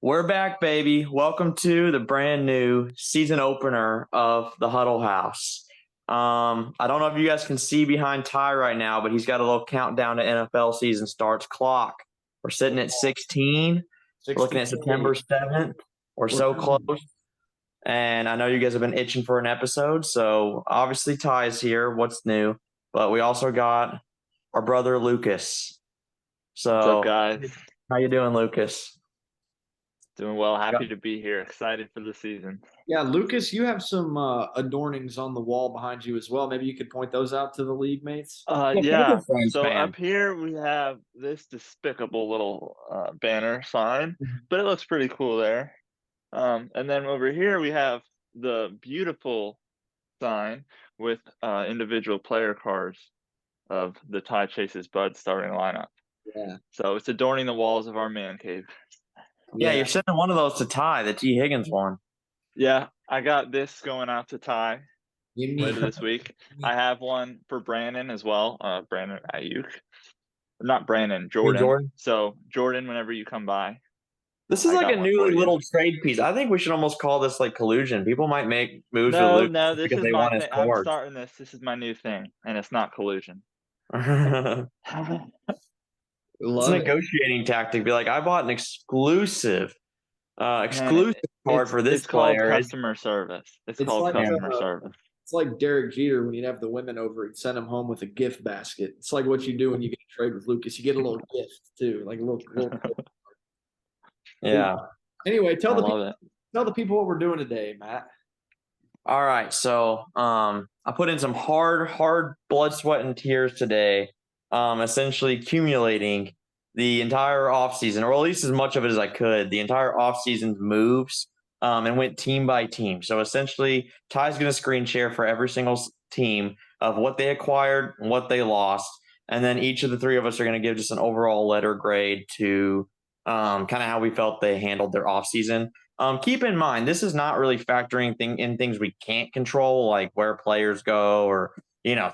We're back, baby. Welcome to the brand new season opener of the Huddle House. I don't know if you guys can see behind Ty right now, but he's got a little countdown to NFL season starts clock. We're sitting at 16. We're looking at September 7th. We're so close. And I know you guys have been itching for an episode. So obviously Ty's here. What's new? But we also got our brother Lucas. So What's up, guys? how you doing, Lucas? Doing well. Happy to be here. Excited for the season. Yeah, Lucas, you have some adornings on the wall behind you as well. Maybe you could point those out to the league mates. Yeah. Friends So fan. up here we have this despicable little banner sign, but it looks pretty cool there. And then over here we have the beautiful sign with individual player cards of the Ty Chase's Bud starting lineup. Yeah. So it's adorning the walls of our man cave. Yeah, you're sending one of those to Ty, the T. Higgins one. Yeah, I got this going out to Ty You later need this week. I have one for Brandon as well. Brandon Ayuk. Not Brandon, Jordan. So Jordan, whenever you come by. This is I like got a one new for you. little trade piece. I think we should almost call this like collusion. People might make moves with Luke No, this because is they my want his thing. I'm cards. starting this. This is my new thing, and it's not collusion. It's love a it. negotiating tactic. Be like, I bought an exclusive Man, card for this it's called player. customer service. It's It's called like customer service. It's like Derek Jeter when you'd have the women over, he'd send them home with a gift basket. It's like what you do when you get a trade with Lucas. You get a little gift too, like a little Yeah. Anyway, I love it. tell the people what we're doing today, Matt. All right. So I put in some hard blood, sweat, and tears today, essentially accumulating the entire offseason, or at least as much of it as I could, the entire offseason's moves, and went team by team. So essentially, Ty's going to screen share for every single team of what they acquired and what they lost. And then each of the three of us are going to give just an overall letter grade to kind of how we felt they handled their offseason. Keep in mind, this is not really factoring in things we can't control, like where players go or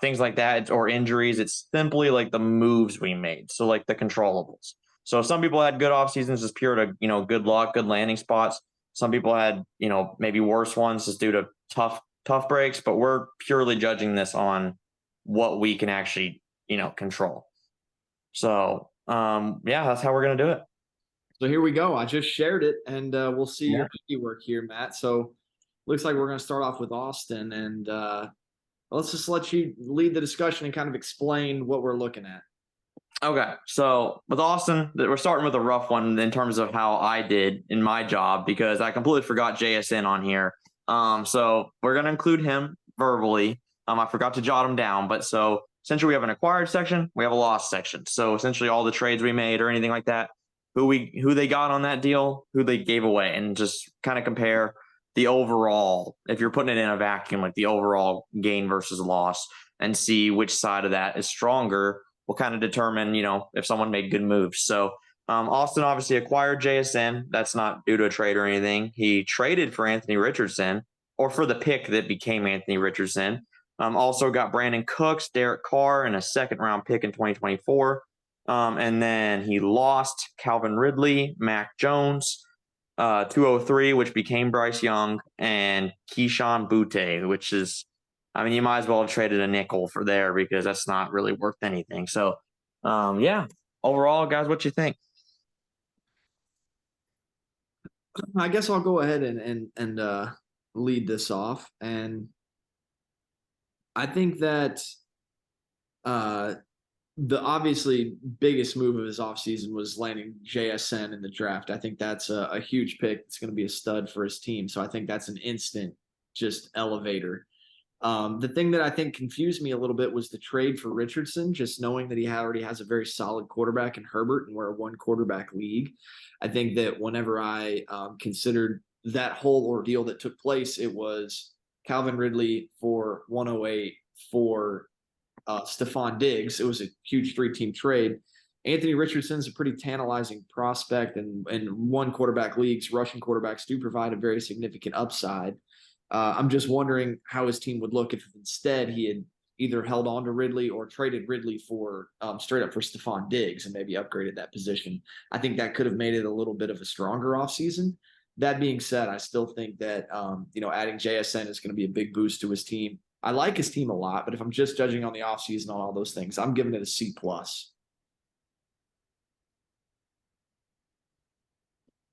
things like that, or injuries. It's simply like the moves we made, so like the controllables. So some people had good off seasons just pure to good luck, good landing spots. Some people had maybe worse ones just due to tough breaks. But we're purely judging this on what we can actually control. So yeah, that's how we're gonna do it. So here we go. I just shared it, and we'll see your handiwork here, Matt. So looks like we're going to start off with Austin, and let's just let you lead the discussion and kind of explain what we're looking at. Okay, so with Austin, we're starting with a rough one in terms of how I did in my job because I completely forgot JSN on here. So we're going to include him verbally. I forgot to jot him down, but so essentially we have an acquired section, we have a lost section. So essentially all the trades we made or anything like that, who they got on that deal, who they gave away, and just kind of compare the overall, if you're putting it in a vacuum, like the overall gain versus loss, and see which side of that is stronger will kind of determine, if someone made good moves. So Austin obviously acquired JSN. That's not due to a trade or anything. He traded for Anthony Richardson, or for the pick that became Anthony Richardson. Also got Brandon Cooks, Derek Carr, and a second-round pick in 2024. And then he lost Calvin Ridley, Mac Jones, 203, which became Bryce Young, and Keyshawn Butte, which is, you might as well have traded a nickel for there because that's not really worth anything. So, yeah, overall, guys, what you think? I guess I'll go ahead and lead this off, and I think that the obviously biggest move of his offseason was landing JSN in the draft. I think that's a huge pick. It's going to be a stud for his team. So I think that's an instant just elevator. The thing that I think confused me a little bit was the trade for Richardson, just knowing that he already has a very solid quarterback in Herbert and we're a one quarterback league. I think that whenever I considered that whole ordeal that took place, it was Calvin Ridley for 108 for Stephon Diggs. It was a huge three-team trade. Anthony Richardson's a pretty tantalizing prospect, and one quarterback leagues, rushing quarterbacks do provide a very significant upside. I'm just wondering how his team would look if instead he had either held on to Ridley or traded Ridley for straight up for Stephon Diggs and maybe upgraded that position. I think that could have made it a little bit of a stronger offseason. That being said, I still think that adding JSN is going to be a big boost to his team. I like his team a lot, but if I'm just judging on the offseason on all those things, I'm giving it a C+.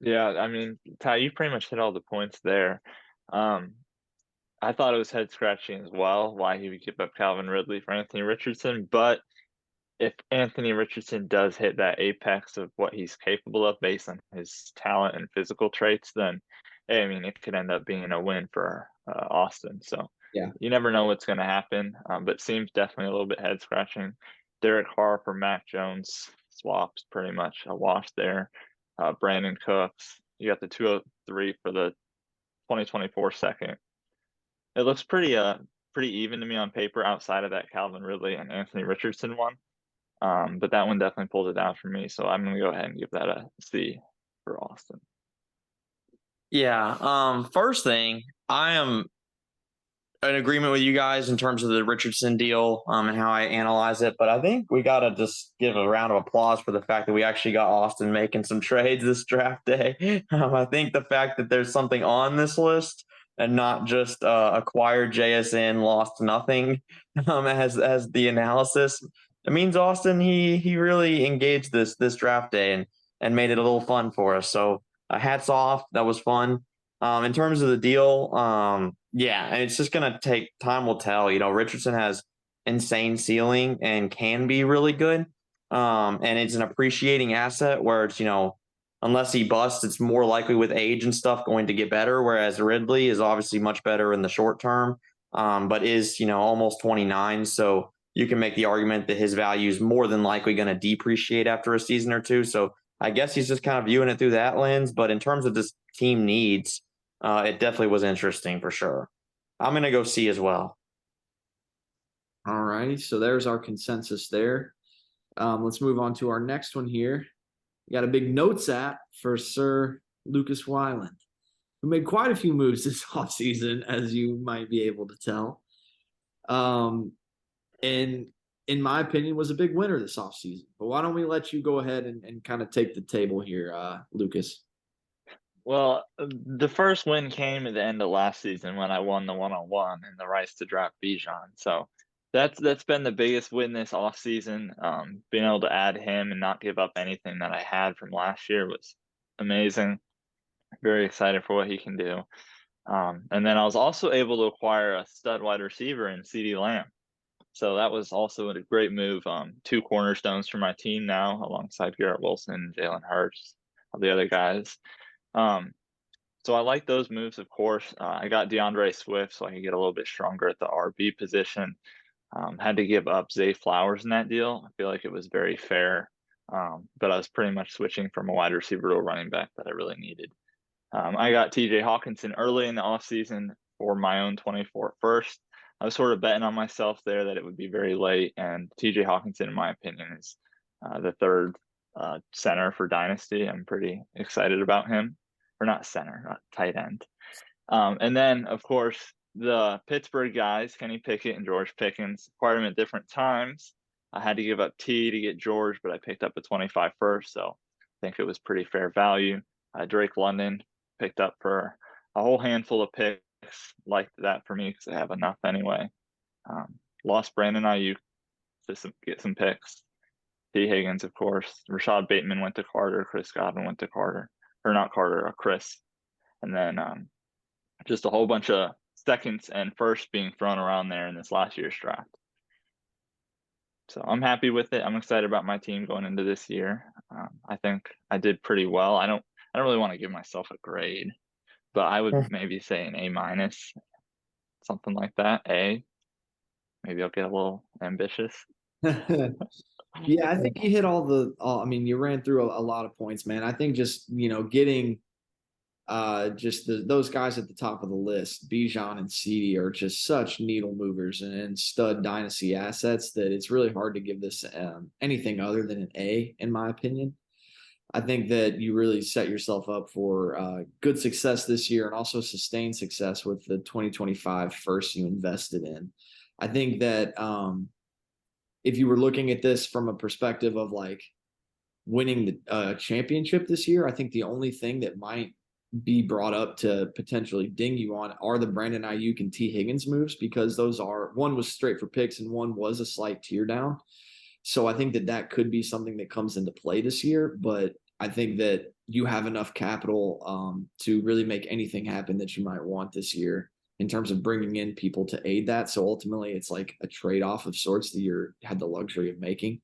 Yeah, I mean, Ty, you pretty much hit all the points there. I thought it was head scratching as well why he would give up Calvin Ridley for Anthony Richardson, but if Anthony Richardson does hit that apex of what he's capable of based on his talent and physical traits, then I mean, it could end up being a win for Austin. So Yeah. you never know what's going to happen, but seems definitely a little bit head scratching. Derek Carr for Mac Jones swaps pretty much a wash there. Brandon Cooks, you got the 203 for the 2024 second. It looks pretty even to me on paper outside of that Calvin Ridley and Anthony Richardson one. But that one definitely pulled it down for me. So I'm going to go ahead and give that a C for Austin. Yeah. First thing, I am in agreement with you guys in terms of the Richardson deal and how I analyze it. But I think we got to just give a round of applause for the fact that we actually got Austin making some trades this draft day. I think the fact that there's something on this list and not just acquired JSN, lost nothing as the analysis. It means Austin he really engaged this draft day and made it a little fun for us. So hats off. That was fun. In terms of the deal, yeah, and it's just gonna take time will tell. Richardson has insane ceiling and can be really good. And it's an appreciating asset where it's, unless he busts, it's more likely with age and stuff going to get better. Whereas Ridley is obviously much better in the short term, but is, almost 29. So you can make the argument that his value is more than likely going to depreciate after a season or two. So I guess he's just kind of viewing it through that lens. But in terms of just team needs, it definitely was interesting for sure. I'm going to go C as well. All righty. So there's our consensus there. Let's move on to our next one here. We got a big notes app for Sir Lucas Wyland, who made quite a few moves this offseason, as you might be able to tell. And in my opinion, was a big winner this offseason. But why don't we let you go ahead and kind of take the table here, Lucas? Well, the first win came at the end of last season when I won the 1-on-1 and the rights to draft Bijan. So that's been the biggest win this offseason. Being able to add him and not give up anything that I had from last year was amazing. Very excited for what he can do. And then I was also able to acquire a stud wide receiver in CeeDee Lamb. So that was also a great move. 2 cornerstones for my team now, alongside Garrett Wilson and Jalen Hurts, all the other guys. So I like those moves, of course. I got DeAndre Swift so I could get a little bit stronger at the RB position. Had to give up Zay Flowers in that deal. I feel like it was very fair. But I was pretty much switching from a wide receiver to a running back that I really needed. I got TJ Hawkinson early in the offseason for my own 24 first. I was sort of betting on myself there that it would be very late. And TJ Hawkinson, in my opinion, is the third center for Dynasty. I'm pretty excited about him. Or not center, not tight end. And then, of course, the Pittsburgh guys, Kenny Pickett and George Pickens, acquired them at different times. I had to give up T to get George, but I picked up a 25 first, so I think it was pretty fair value. Drake London picked up for a whole handful of picks. Liked that for me because I have enough anyway. Lost Brandon Ayuk to get some picks. T. Higgins, of course. Rashad Bateman went to Carter. Chris Godwin went to Carter. Or not Carter, Chris. And then just a whole bunch of seconds and firsts being thrown around there in this last year's draft. So I'm happy with it. I'm excited about my team going into this year. I think I did pretty well. I don't really want to give myself a grade, but I would maybe say an A-, something like that. A. Maybe I'll get a little ambitious. Yeah, I think you hit you ran through a lot of points, man. I think just, getting those guys at the top of the list, Bijan and CeeDee, are just such needle movers and stud dynasty assets that it's really hard to give this anything other than an A, in my opinion. I think that you really set yourself up for good success this year and also sustained success with the 2025 first you invested in. I think that if you were looking at this from a perspective of like winning the championship this year, I think the only thing that might be brought up to potentially ding you on are the Brandon Ayuk and T. Higgins moves, because those are, one was straight for picks and one was a slight tear down. So I think that that could be something that comes into play this year, but I think that you have enough capital to really make anything happen that you might want this year in terms of bringing in people to aid that. So ultimately, it's like a trade-off of sorts that you had the luxury of making.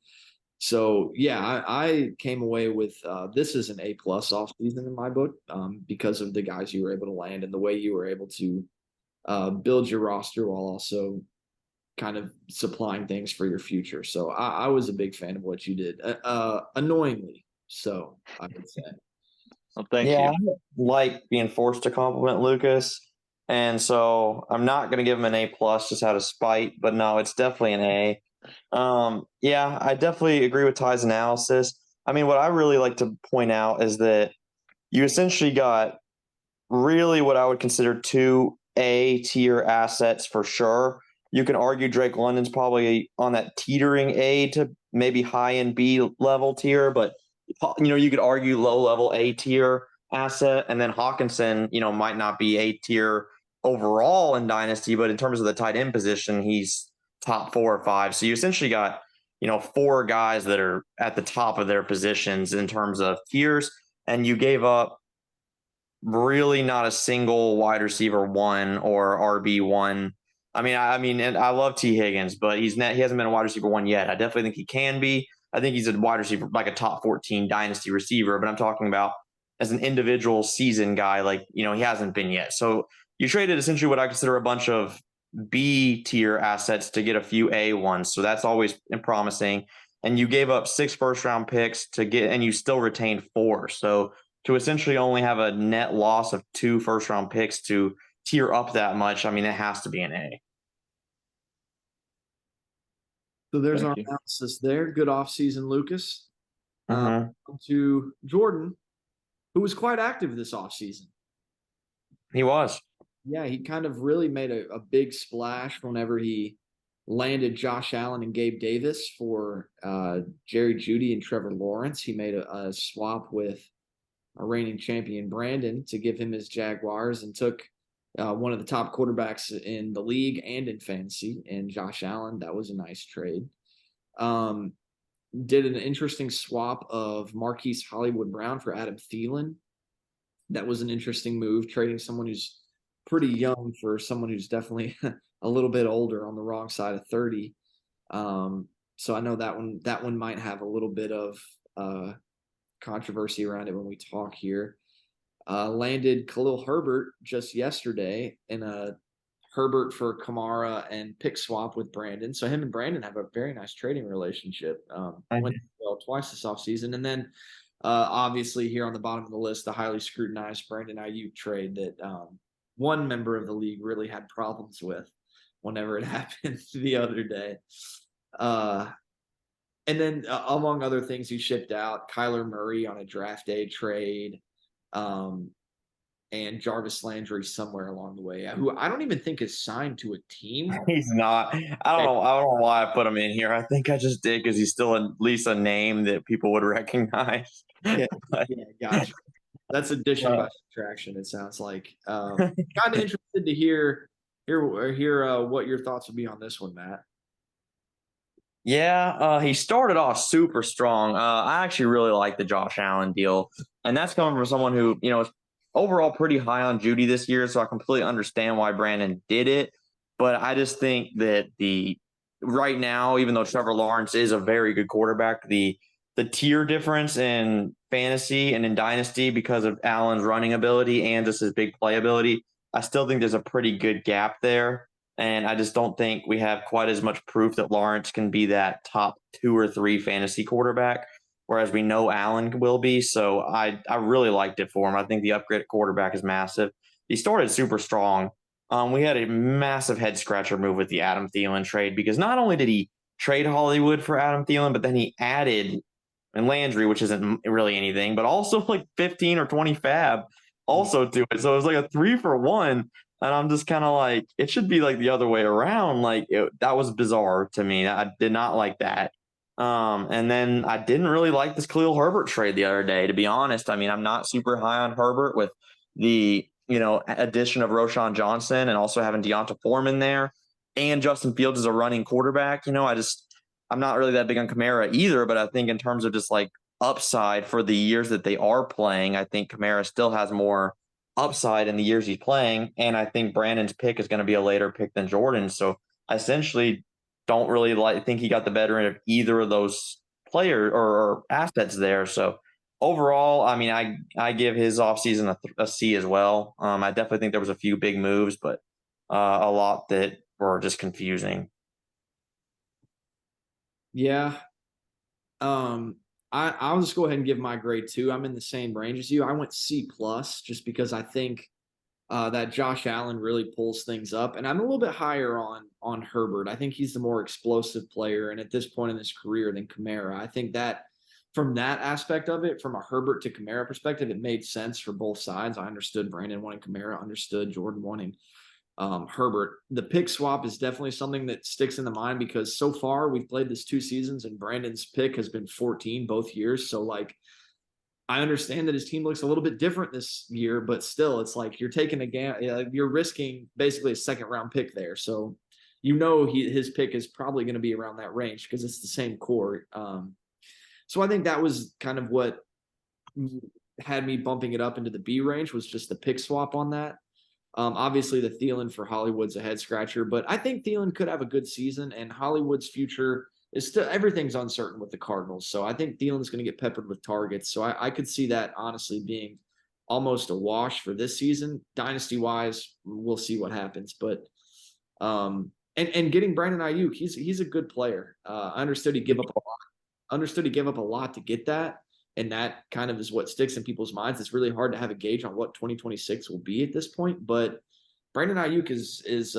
So yeah, I came away with this is an A+ off season in my book because of the guys you were able to land and the way you were able to build your roster while also kind of supplying things for your future. So I was a big fan of what you did. Annoyingly so, I would say. Well, thank Yeah, you. I like being forced to compliment Lucas, and so I'm not going to give him an A+ just out of spite, but no, it's definitely an A. Yeah, I definitely agree with Ty's analysis. I mean, what I really like to point out is that you essentially got really what I would consider two A tier assets for sure. You can argue Drake London's probably on that teetering A to maybe high end B level tier, but you could argue low level A tier asset, and then Hawkinson, might not be A tier overall in Dynasty, but in terms of the tight end position, he's top 4 or 5. So you essentially got, four guys that are at the top of their positions in terms of tiers, and you gave up really not a single wide receiver one or RB1. I mean, and I love T. Higgins, but he hasn't been a wide receiver one yet. I definitely think he can be. I think he's a wide receiver, like a top 14 dynasty receiver, but I'm talking about as an individual season guy, like, he hasn't been yet. So you traded essentially what I consider a bunch of B tier assets to get a few A ones. So that's always promising. And you gave up 6 first round picks to get, and you still retained 4. So to essentially only have a net loss of 2 first round picks to tier up that much, I mean, it has to be an A. So there's Thank our you. analysis there. Good offseason, Lucas. Mm-hmm. To Jordan, who was quite active this offseason. He was. Yeah, he kind of really made a big splash whenever he landed Josh Allen and Gabe Davis for Jerry Jeudy and Trevor Lawrence. He made a swap with a reigning champion Brandon to give him his Jaguars, and took one of the top quarterbacks in the league and in fantasy, and Josh Allen. That was a nice trade. Did an interesting swap of Marquise Hollywood Brown for Adam Thielen. That was an interesting move, trading someone who's pretty young for someone who's definitely a little bit older, on the wrong side of 30. So I know that one might have a little bit of controversy around it when we talk here. Landed Khalil Herbert just yesterday in a Herbert for Kamara and pick swap with Brandon. So him and Brandon have a very nice trading relationship. Went well twice this offseason. And then obviously here on the bottom of the list, the highly scrutinized Brandon Ayuk trade that one member of the league really had problems with whenever it happened the other day. And then among other things, he shipped out Kyler Murray on a draft day trade. And Jarvis Landry somewhere along the way, who I don't even think is signed to a team. He's not. I don't know. I don't know why I put him in here. I think I just did because he's still at least a name that people would recognize. Yeah, But, yeah, gotcha. That's addition by subtraction. It sounds like. Kind of interested to hear what your thoughts would be on this one, Matt. yeah, he started off super strong. I actually really like the Josh Allen deal, and that's coming from someone who, is overall pretty high on Judy this year. So I completely understand why Brandon did it, but I just think that right now, even though Trevor Lawrence is a very good quarterback, the tier difference in fantasy and in dynasty because of Allen's running ability and just his big playability, I still think there's a pretty good gap there. And I just don't think we have quite as much proof that Lawrence can be that top 2 or 3 fantasy quarterback, whereas we know Allen will be. So I really liked it for him. I think the upgrade at quarterback is massive. He started super strong. We had a massive head scratcher move with the Adam Thielen trade, because not only did he trade Hollywood for Adam Thielen, but then he added and Landry, which isn't really anything, but also like 15 or 20 fab also to it. So it was like a 3 for 1. And I'm just kind of like, it should be like the other way around. Like that was bizarre to me. I did not like that. And then I didn't really like this Khalil Herbert trade the other day, to be honest. I mean, I'm not super high on Herbert with the, addition of Roshan Johnson and also having Deonta Foreman there and Justin Fields as a running quarterback. I'm not really that big on Kamara either, but I think in terms of just like upside for the years that they are playing, I think Kamara still has more upside in the years he's playing. And I think Brandon's pick is going to be a later pick than Jordan. So I essentially don't really think he got the better end of either of those players or assets there. So overall, I mean, I give his offseason a C as well. I definitely think there was a few big moves, but a lot that were just confusing. Yeah. I'll just go ahead and give my grade 2. I'm in the same range as you. I went C plus just because I think that Josh Allen really pulls things up, and I'm a little bit higher on Herbert. I think he's the more explosive player, and at this point in his career than Kamara. I think that from that aspect of it, from a Herbert to Kamara perspective, it made sense for both sides. I understood Brandon wanting Kamara, understood Jordan wanting Herbert. The pick swap is definitely something that sticks in the mind because so far we've played this 2 seasons and Brandon's pick has been 14 both years. So like, I understand that his team looks a little bit different this year, but still, it's like you're taking you're risking basically a second round pick there. So, his pick is probably going to be around that range because it's the same core. So I think that was kind of what had me bumping it up into the B range was just the pick swap on that. Obviously, the Thielen for Hollywood's a head scratcher, but I think Thielen could have a good season, and Hollywood's future is still everything's uncertain with the Cardinals. So I think Thielen's going to get peppered with targets. So I could see that honestly being almost a wash for this season. Dynasty wise, we'll see what happens. But and getting Brandon Ayuk, he's a good player. I understood he gave up a lot to get that. And that kind of is what sticks in people's minds. It's really hard to have a gauge on what 2026 will be at this point. But Brandon Ayuk is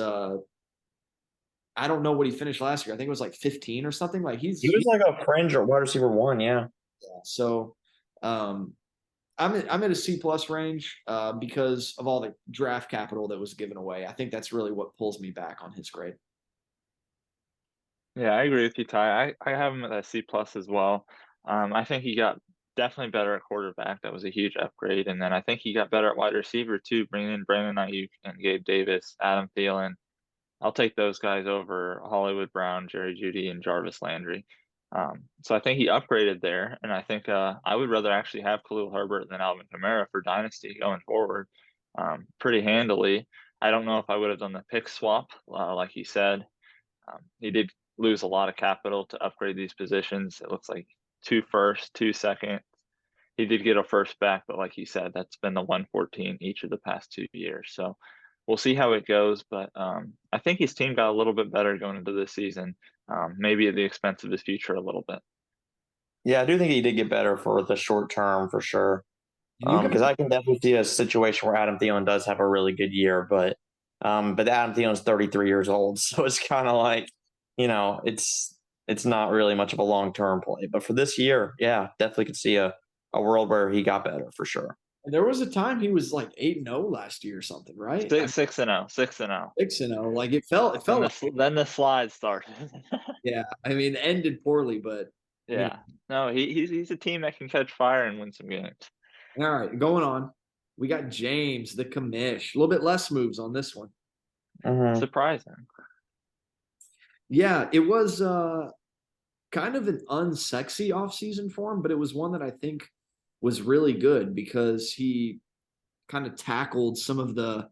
I don't know what he finished last year. I think it was like 15 or something. Like he was like a fringe or wide receiver 1, yeah. So I'm at a C plus range because of all the draft capital that was given away. I think that's really what pulls me back on his grade. Yeah, I agree with you, Ty. I have him at a C plus as well. I think he got definitely better at quarterback. That was a huge upgrade. And then I think he got better at wide receiver too, bringing in Brandon Ayuk and Gabe Davis, Adam Thielen. I'll take those guys over Hollywood Brown, Jerry Jeudy, and Jarvis Landry. So I think he upgraded there, and I think I would rather actually have Khalil Herbert than Alvin Kamara for Dynasty going forward, pretty handily. I don't know if I would have done the pick swap, like he said. He did lose a lot of capital to upgrade these positions. It looks like 2 firsts, 2 seconds. He did get a first back, but like he said, that's been the 114 each of the past 2 years. So we'll see how it goes. But I think his team got a little bit better going into this season, maybe at the expense of his future a little bit. Yeah, I do think he did get better for the short term for sure. Because I can definitely see a situation where Adam Thielen does have a really good year, but Adam Thielen's 33 years old, so it's kind of like, it's not really much of a long term play. But for this year, yeah, definitely could see a world where he got better for sure. There was a time he was like 8-0 last year or something, right? 6-0. 6-0. Like it felt then the slide started. Yeah, I mean, it ended poorly, but yeah, no, he's a team that can catch fire and win some games. All right, going on. We got James, the commish. A little bit less moves on this one. Surprising. Yeah, it was kind of an unsexy offseason for him, but it was one that I think was really good because he kind of tackled some of the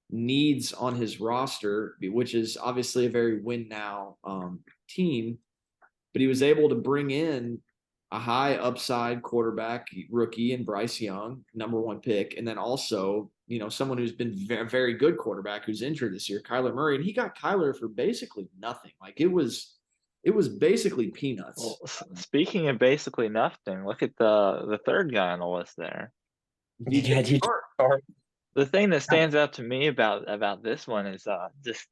needs on his roster, which is obviously a very win now team. But he was able to bring in a high upside quarterback rookie and Bryce Young, number 1 pick, and then also, someone who's been very, very good quarterback who's injured this year, Kyler Murray, and he got Kyler for basically nothing. Like it was basically peanuts. Well, speaking of basically nothing, look at the third guy on the list there. DJ Chark. The thing that stands out to me about this one is just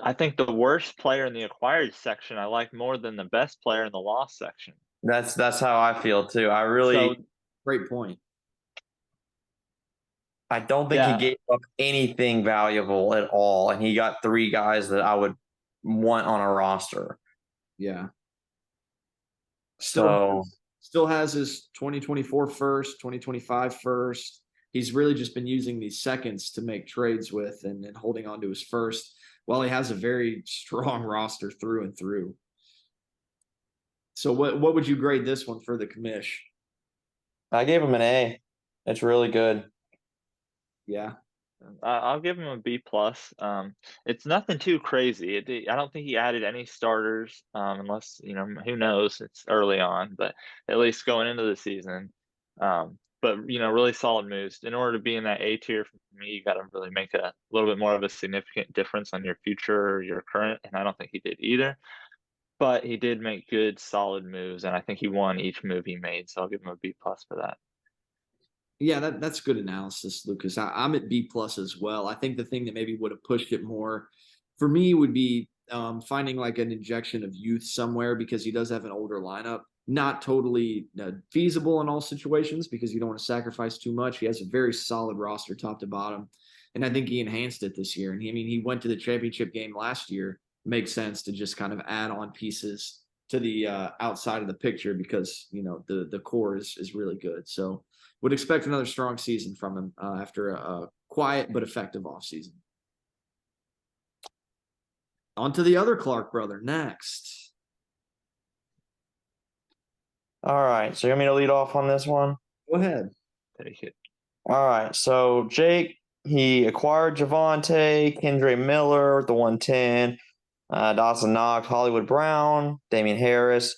I think the worst player in the acquired section I like more than the best player in the lost section. That's how I feel too. Great point. I don't think he Yeah. gave up anything valuable at all, and he got 3 guys that I would want on a roster. Yeah. So Still has his 2024 first, 2025 first. He's really just been using these seconds to make trades with and holding on to his first while he has a very strong roster through and through. So what would you grade this one for the commish? I gave him an A. It's really good. Yeah. I'll give him a B plus. It's nothing too crazy. I don't think he added any starters, unless who knows? It's early on, but at least going into the season. But really solid moves. In order to be in that A tier for me, you got to really make a little bit more of a significant difference on your future or your current, and I don't think he did either. But he did make good, solid moves, and I think he won each move he made. So I'll give him a B plus for that. Yeah, that's good analysis, Lucas. I'm at B plus as well. I think the thing that maybe would have pushed it more for me would be finding like an injection of youth somewhere because he does have an older lineup. Not totally feasible in all situations because you don't want to sacrifice too much. He has a very solid roster top to bottom. And I think he enhanced it this year. And he went to the championship game last year. Makes sense to just kind of add on pieces to the outside of the picture because the core is really good. So would expect another strong season from him after a quiet but effective offseason. On to the other Clark brother next. All right. So you want me to lead off on this one? Go ahead. Take it. All right. So Jake, he acquired Javonte, Kendre Miller, the 110, Dawson Knox, Hollywood Brown, Damian Harris,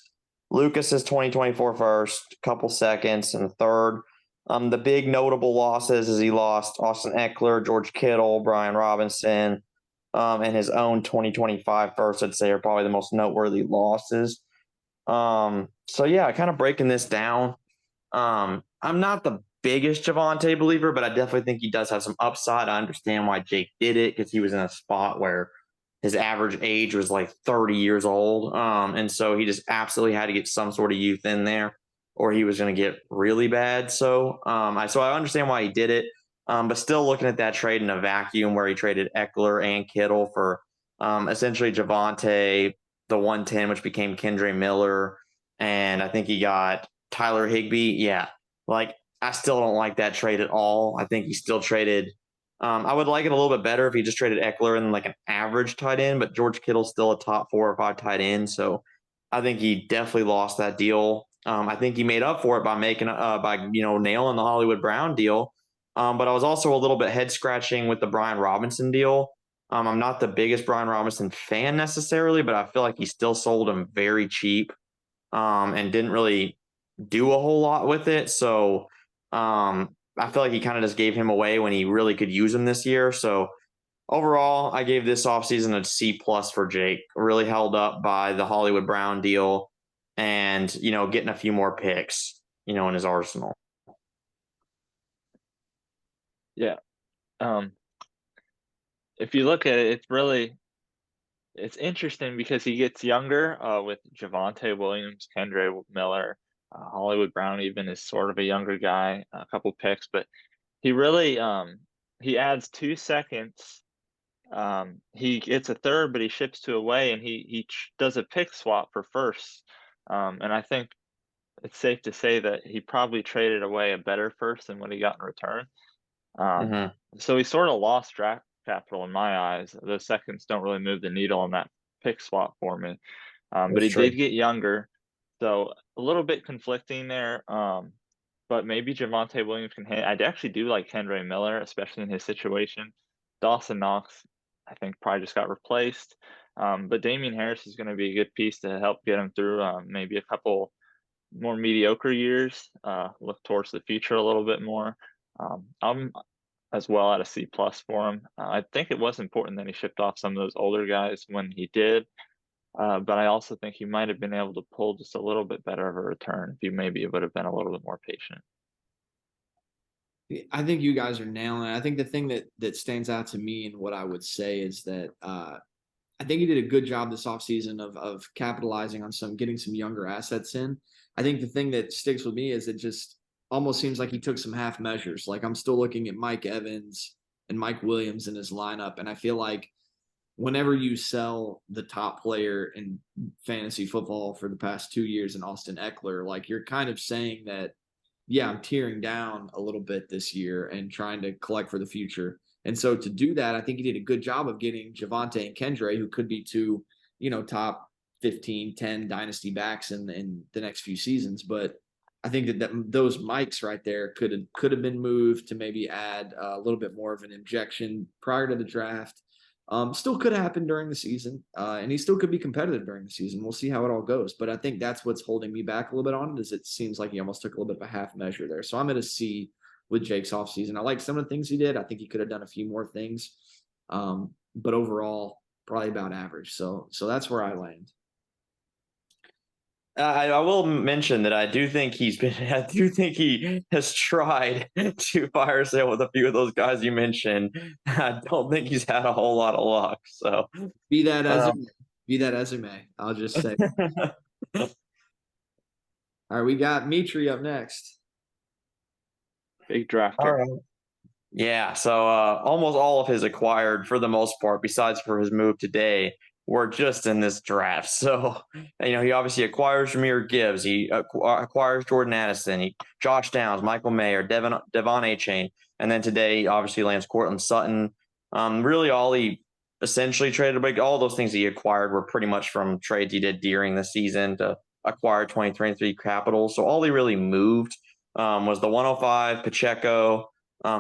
Lucas's 2024 first, couple seconds, and a third. The big notable losses is he lost Austin Eckler, George Kittle, Brian Robinson, and his own 2025 first, I'd say, are probably the most noteworthy losses. So yeah, kind of breaking this down. I'm not the biggest Javonte believer, but I definitely think he does have some upside. I understand why Jake did it because he was in a spot where his average age was like 30 years old. And so he just absolutely had to get some sort of youth in there or he was going to get really bad. So I understand why he did it. But still looking at that trade in a vacuum where he traded Eckler and Kittle for essentially Javonte, the 110, which became Kendre Miller. And I think he got Tyler Higbee. Yeah. Like, I still don't like that trade at all. I think he still traded. I would like it a little bit better if he just traded Eckler and like an average tight end, but George Kittle's still a top 4 or 5 tight end. So I think he definitely lost that deal. I think he made up for it by nailing the Hollywood Brown deal. But I was also a little bit head scratching with the Brian Robinson deal. I'm not the biggest Brian Robinson fan necessarily, but I feel like he still sold him very cheap and didn't really do a whole lot with it. So I feel like he kind of just gave him away when he really could use him this year. So overall, I gave this offseason a C plus for Jake. Really held up by the Hollywood Brown deal and, getting a few more picks, in his arsenal. Yeah. If you look at it, it's interesting because he gets younger with Javonte Williams, Kendre Miller, Hollywood Brown even is sort of a younger guy, a couple picks, but he really he adds 2 seconds. He gets a third, but he ships 2 away, and he does a pick swap for first. And I think it's safe to say that he probably traded away a better first than what he got in return. Mm-hmm. So he sort of lost draft capital in my eyes. Those seconds don't really move the needle on that pick swap for me. But he did get younger, so a little bit conflicting there. But maybe Javonte Williams can hit. I actually do like Kendre Miller, especially in his situation. Dawson Knox, I think, probably just got replaced. But Damian Harris is going to be a good piece to help get him through maybe a couple more mediocre years. Look towards the future a little bit more. I'm as well at a C plus for him. I think it was important that he shipped off some of those older guys when he did. But I also think he might have been able to pull just a little bit better of a return if he maybe would have been a little bit more patient. I think you guys are nailing it. I think the thing that stands out to me and what I would say is that I think he did a good job this offseason of capitalizing on getting some younger assets in. I think the thing that sticks with me is that just almost seems like he took some half measures. Like I'm still looking at Mike Evans and Mike Williams in his lineup, and I feel like whenever you sell the top player in fantasy football for the past 2 years in Austin Eckler, like you're kind of saying that, yeah, I'm tearing down a little bit this year and trying to collect for the future. And so to do that, I think he did a good job of getting Javonte and Kendre, who could be two, top 15, 10 dynasty backs in the next few seasons. But I think that those mics right there could have been moved to maybe add a little bit more of an injection prior to the draft. Still could happen during the season, and he still could be competitive during the season. We'll see how it all goes. But I think that's what's holding me back a little bit on it, is it seems like he almost took a little bit of a half measure there. So I'm going to see with Jake's offseason. I like some of the things he did. I think he could have done a few more things. But overall, probably about average. So that's where I land. I will mention that I do think he has tried to fire sale with a few of those guys you mentioned. I don't think he's had a whole lot of luck. So Be that as it may, I'll just say. All right, we got Mitri up next. Big draft all pick. right. Yeah, so almost all of his acquired, for the most part, besides for his move today, were just in this draft. So, he obviously acquires Jameer Gibbs. He acquires Jordan Addison, Josh Downs, Michael Mayer, Devon A-Chain. And then today, he obviously lands Cortland Sutton. Really, all he essentially traded away, all those things he acquired were pretty much from trades he did during the season to acquire 2023 capital. So all he really moved was the 105 Pacheco,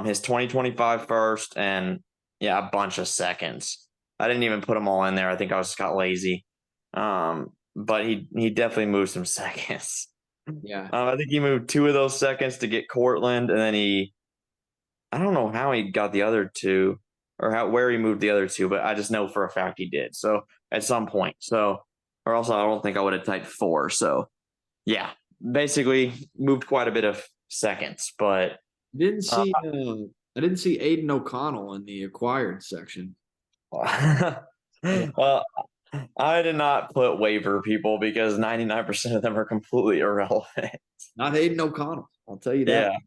his 2025 first, and a bunch of seconds. I didn't even put them all in there. I think I just got lazy. But he definitely moved some seconds. Yeah. I think he moved 2 of those seconds to get Cortland, and then I don't know how he got the other 2 or where he moved the other 2, but I just know for a fact he did. So at some point. So, or else I don't think I would have typed 4. So yeah, basically moved quite a bit of seconds, but Didn't see I didn't see Aiden O'Connell in the acquired section. well, I did not put waiver people because 99% of them are completely irrelevant. Not Aiden O'Connell, I'll tell you that. Yeah.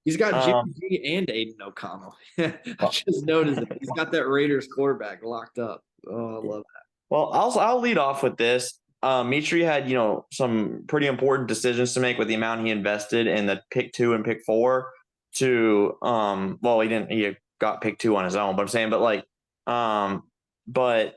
He's got Jimmy G and Aiden O'Connell. I just noticed that he's got that Raiders quarterback locked up. Oh, I love that. Well, I'll lead off with this. Mitri had, some pretty important decisions to make with the amount he invested in the pick 2 and pick 4 to, he got pick 2 on his own, but I'm saying, but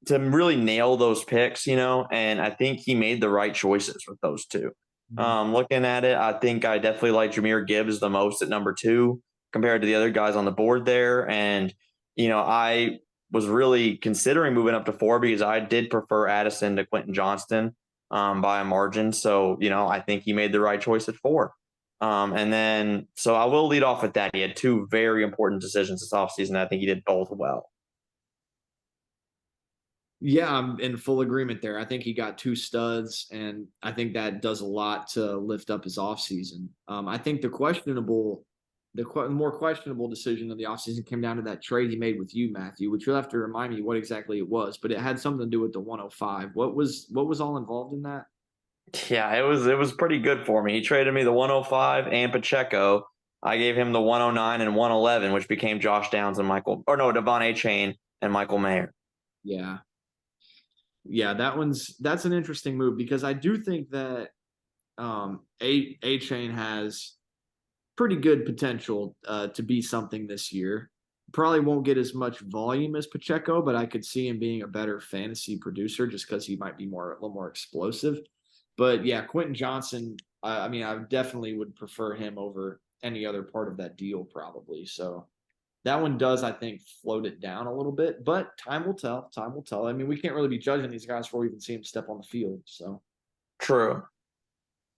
to really nail those picks, and I think he made the right choices with those 2. Looking at it, I think I definitely like Jameer Gibbs the most at number 2 compared to the other guys on the board there. And, I was really considering moving up to 4 because I did prefer Addison to Quentin Johnston by a margin. So, I think he made the right choice at 4. And then, so I will lead off with that. He had 2 very important decisions this offseason. I think he did both well. Yeah, I'm in full agreement there. I think he got 2 studs, and I think that does a lot to lift up his offseason. I think the more questionable decision of the offseason came down to that trade he made with you, Matthew, which you'll have to remind me what exactly it was, but it had something to do with the 105. What was all involved in that? Yeah, it was pretty good for me. He traded me the 105 and Pacheco. I gave him the 109 and 111, which became Josh Downs and Devon A-Chain and Michael Mayer. Yeah. Yeah, that's an interesting move because I do think that A-Chain has pretty good potential to be something this year. Probably won't get as much volume as Pacheco, but I could see him being a better fantasy producer just because he might be a little more explosive. But yeah, Quentin Johnson, I definitely would prefer him over any other part of that deal probably. So that one does, I think, float it down a little bit, but time will tell. Time will tell. We can't really be judging these guys before we even see them step on the field. So true.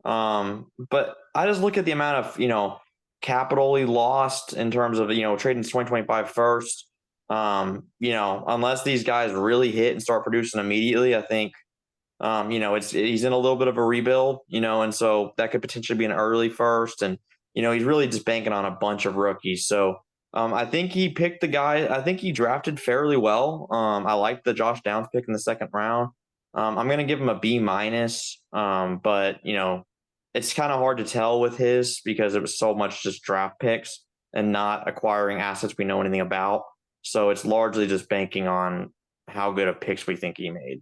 But I just look at the amount of, capital he lost in terms of, trading 2025 first. Unless these guys really hit and start producing immediately, I think, he's in a little bit of a rebuild, and so that could potentially be an early first. And, he's really just banking on a bunch of rookies. So I think he picked the guy. I think he drafted fairly well. I like the Josh Downs pick in the 2nd round. I'm going to give him a B-, but, it's kind of hard to tell with his because it was so much just draft picks and not acquiring assets we know anything about. So it's largely just banking on how good of picks we think he made.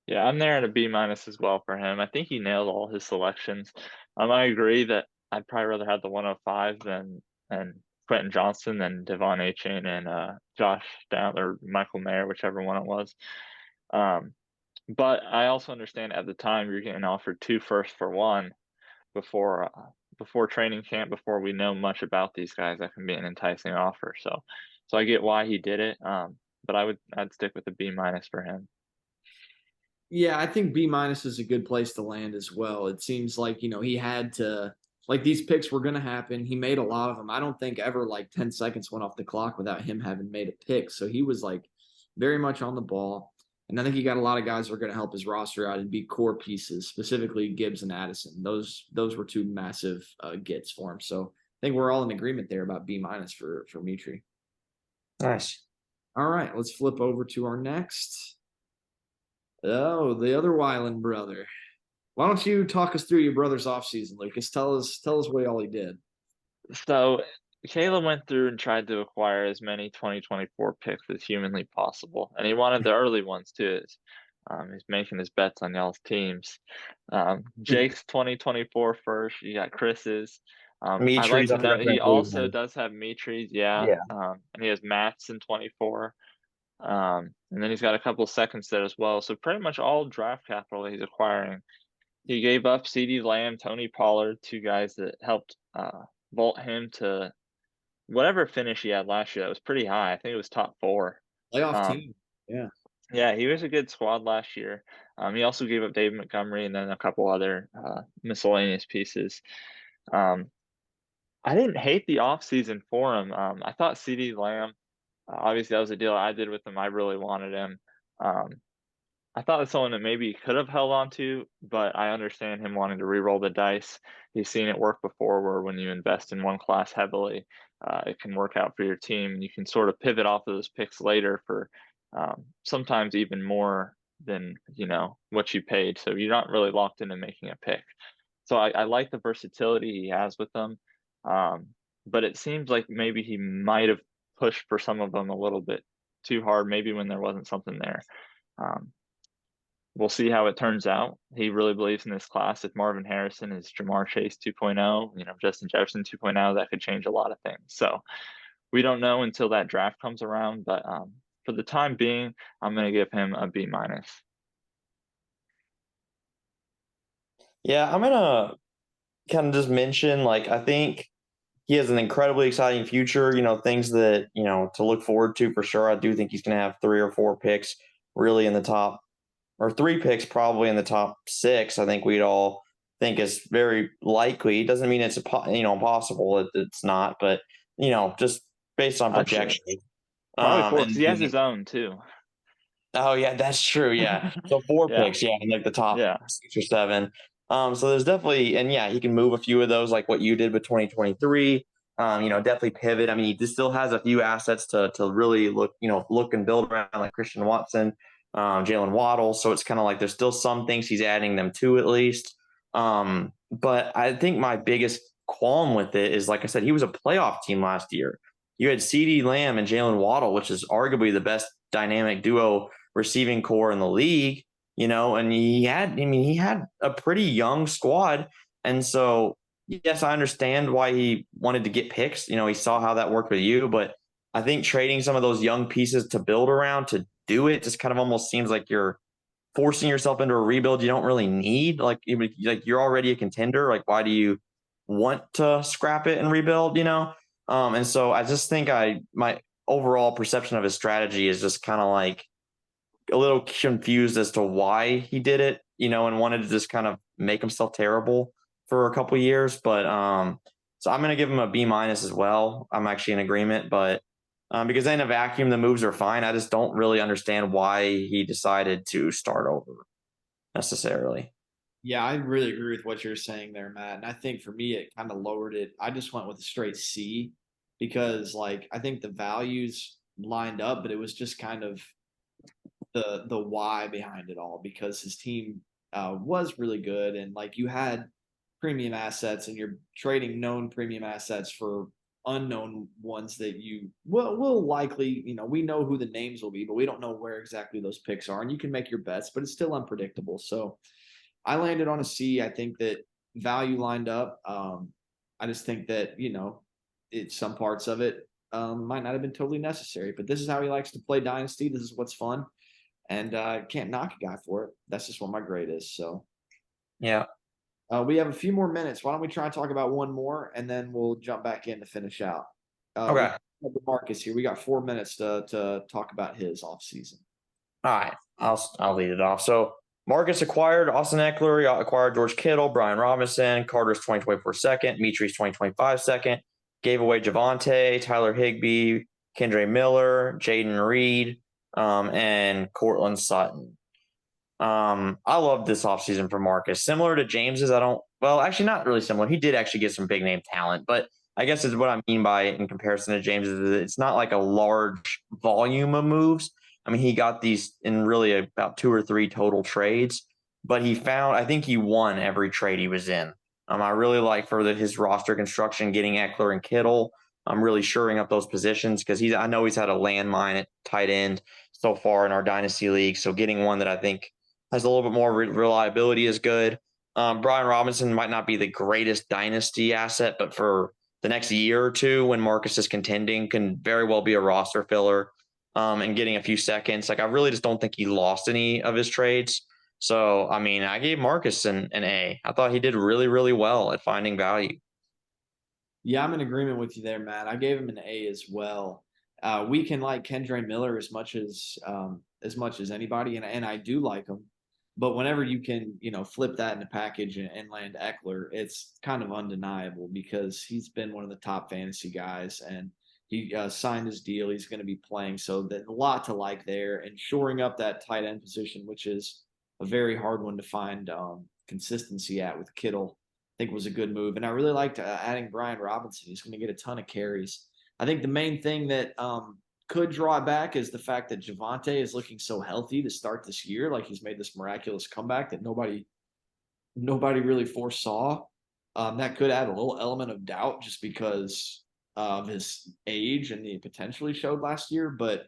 Yeah, I'm there at a B minus as well for him. I think he nailed all his selections. I agree that I'd probably rather have the 105 than and Quentin Johnston than Devon Achane and Josh Down or Michael Mayer, whichever one it was. But I also understand at the time you're getting offered 2 firsts for one before training camp, before we know much about these guys. That can be an enticing offer. So I get why he did it. But I'd stick with a B minus for him. Yeah, I think B minus is a good place to land as well. It seems like, he had to, like, these picks were going to happen. He made a lot of them. I don't think ever like 10 seconds went off the clock without him having made a pick. So he was like very much on the ball. And I think he got a lot of guys that are going to help his roster out and be core pieces, specifically Gibbs and Addison. Those were two massive gets for him. So I think we're all in agreement there about B minus for Mitri. Nice. All right, let's flip over to our next. Oh, the other Weiland brother. Why don't you talk us through your brother's offseason, Lucas? Tell us what all he did. So Caleb went through and tried to acquire as many 2024 picks as humanly possible, and he wanted the early ones too. He's making his bets on y'all's teams. Jake's 2024 first. You got Chris's. I'd like Mitri's, to I forgot know to he include also him. does have Mitri's, yeah. Yeah. And he has Matt's in 24. And then he's got a couple seconds there as well. So pretty much all draft capital that he's acquiring. He gave up CeeDee Lamb, Tony Pollard, 2 guys that helped vault him to whatever finish he had last year. That was pretty high. I think it was top 4. Playoff team. Yeah. Yeah, he was a good squad last year. He also gave up David Montgomery and then a couple other miscellaneous pieces. I didn't hate the offseason for him. I thought CeeDee Lamb, obviously that was a deal I did with him. I really wanted him. I thought it's someone that maybe he could have held on to, but I understand him wanting to re-roll the dice. He's seen it work before where when you invest in one class heavily, it can work out for your team and you can sort of pivot off of those picks later for sometimes even more than, what you paid. So you're not really locked into making a pick. So I like the versatility he has with them. But it seems like maybe he might have pushed for some of them a little bit too hard, maybe when there wasn't something there. We'll see how it turns out. He really believes in this class. If Marvin Harrison is Jamar Chase 2.0, Justin Jefferson 2.0, that could change a lot of things. So we don't know until that draft comes around, but for the time being, I'm going to give him a B minus. Yeah, I'm gonna kind of just mention, I think he has an incredibly exciting future, things that, to look forward to for sure. I do think he's going to have 3 or 4 picks really in the top, or 3 picks probably in the top 6. I think we'd all think is very likely. Doesn't mean it's, impossible. It's not, but, just based on projections. Probably 4, And because he has his own too. Oh yeah, that's true. Yeah. So 4 Yeah. picks, yeah, in the top Yeah. 6 or 7. So there's definitely, and yeah, he can move a few of those like what you did with 2023. Definitely pivot. I mean, he still has a few assets to really look and build around, like Christian Watson, Jalen Waddle. So it's kind of like there's still some things he's adding them to at least. But I think my biggest qualm with it is, like I said, he was a playoff team last year. You had CeeDee Lamb and Jalen Waddle, which is arguably the best dynamic duo receiving core in the league, and he had a pretty young squad. And so, yes, I understand why he wanted to get picks. He saw how that worked with you, but I think trading some of those young pieces to build around to do it just kind of almost seems like you're forcing yourself into a rebuild you don't really need. Like you're already a contender. Like, why do you want to scrap it and rebuild, And so I just think my overall perception of his strategy is just kind of like a little confused as to why he did it, and wanted to just kind of make himself terrible for a couple years. But so I'm going to give him a B minus as well. I'm actually in agreement, but because in a vacuum, the moves are fine. I just don't really understand why he decided to start over necessarily. Yeah, I really agree with what you're saying there, Matt. And I think for me, it kind of lowered it. I just went with a straight C because, I think the values lined up, but it was just kind of the why behind it all because his team was really good. And like you had premium assets and you're trading known premium assets for unknown ones that you will likely, we know who the names will be, but we don't know where exactly those picks are. And you can make your bets, but it's still unpredictable. So I landed on a C. I think that value lined up. I just think that, some parts of it might not have been totally necessary, but this is how he likes to play Dynasty. This is what's fun. And can't knock a guy for it. That's just what my grade is. So, Yeah. we have a few more minutes. Why don't we try and talk about one more, and then we'll jump back in to finish out. Okay. Marcus here. We got 4 minutes to talk about his offseason. All right. I'll lead it off. So Marcus acquired Austin Eckler. He acquired George Kittle, Brian Robinson, Carter's 2024 second, Mitri's 2025 second. Gave away Javonte, Tyler Higbee, Kendre Miller, Jaden Reed, and Cortland Sutton. I love this offseason for Marcus. Similar to James's, actually not really similar. He did actually get some big name talent, but I guess is what I mean by it in comparison to James's. It's not like a large volume of moves. I mean, he got these in really about 2 or 3 total trades, but I think he won every trade he was in. I really like for his roster construction, getting Eckler and Kittle. I'm really shoring up those positions because I know he's had a landmine at tight end so far in our dynasty league. So getting one that I think has a little bit more reliability is good. Brian Robinson might not be the greatest dynasty asset, but for the next year or two when Marcus is contending, can very well be a roster filler and getting a few seconds. Like I really just don't think he lost any of his trades. So, I mean, I gave Marcus an A. I thought he did really, really well at finding value. Yeah, I'm in agreement with you there, Matt. I gave him an A as well. We can like Kendre Miller as much as anybody, and I do like him. But whenever you can, flip that in a package and land Eckler, it's kind of undeniable because he's been one of the top fantasy guys, and he signed his deal. He's going to be playing, so that a lot to like there, and shoring up that tight end position, which is a very hard one to find consistency at with Kittle. I think was a good move, and I really liked adding Brian Robinson. He's going to get a ton of carries. I think the main thing that could draw it back is the fact that Javonte is looking so healthy to start this year. Like he's made this miraculous comeback that nobody really foresaw. That could add a little element of doubt just because of his age and the potential he showed last year. But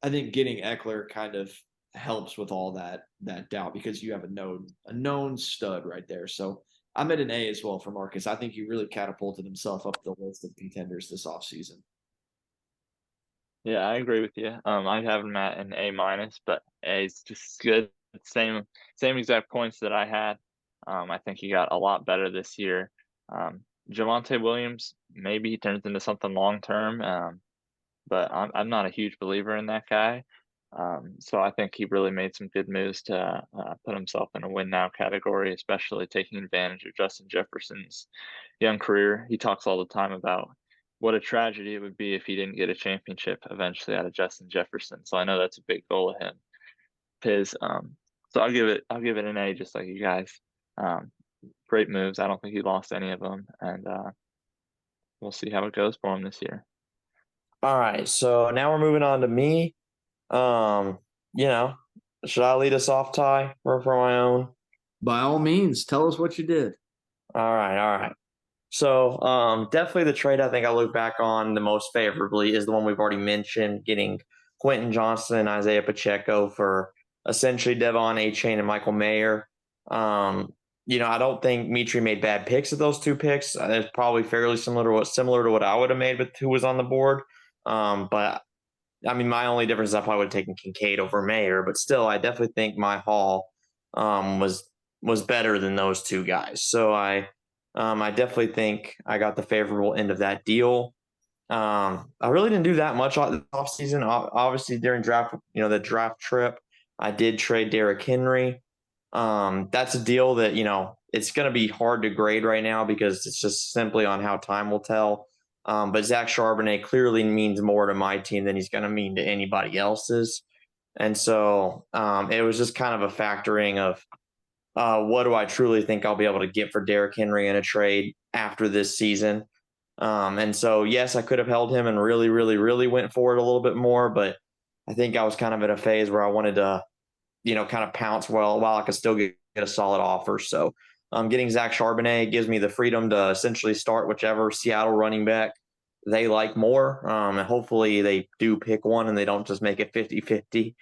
I think getting Eckler kind of helps with all that doubt because you have a known stud right there. So I'm at an A as well for Marcus. I think he really catapulted himself up the list of contenders this offseason. Yeah, I agree with you. I have him at an A-, but A is just good. Same exact points that I had. I think he got a lot better this year. Javonte Williams, maybe he turns into something long term, but I'm not a huge believer in that guy. So I think he really made some good moves to put himself in a win now category, especially taking advantage of Justin Jefferson's young career. He talks all the time about what a tragedy it would be if he didn't get a championship eventually out of Justin Jefferson. So I know that's a big goal of his. So I'll give it an A, just like you guys. Great moves. I don't think he lost any of them, and we'll see how it goes for him this year. All right, so now we're moving on to me. Should I lead us off, Ty, for my own? By all means, tell us what you did. All right. So definitely the trade I think I look back on the most favorably is the one we've already mentioned, getting Quentin Johnston and Isaiah Pacheco for essentially Devon Achane and Michael Mayer. I don't think Mitri made bad picks at those 2 picks. It's probably fairly similar to what I would have made with who was on the board. But I mean, my only difference is I probably would have taken Kincaid over Mayer, but still, I definitely think my haul was better than those 2 guys. So I definitely think I got the favorable end of that deal. I really didn't do that much off season. Obviously, during draft, the draft trip, I did trade Derrick Henry. That's a deal that it's going to be hard to grade right now because it's just simply on how time will tell. But Zach Charbonnet clearly means more to my team than he's going to mean to anybody else's. And so it was just kind of a factoring of what do I truly think I'll be able to get for Derrick Henry in a trade after this season. And so, yes, I could have held him and really, really, really went for it a little bit more. But I think I was kind of in a phase where I wanted to, kind of pounce while I could still get get a solid offer. So getting Zach Charbonnet gives me the freedom to essentially start whichever Seattle running back they like more. And hopefully they do pick one and they don't just make it 50-50.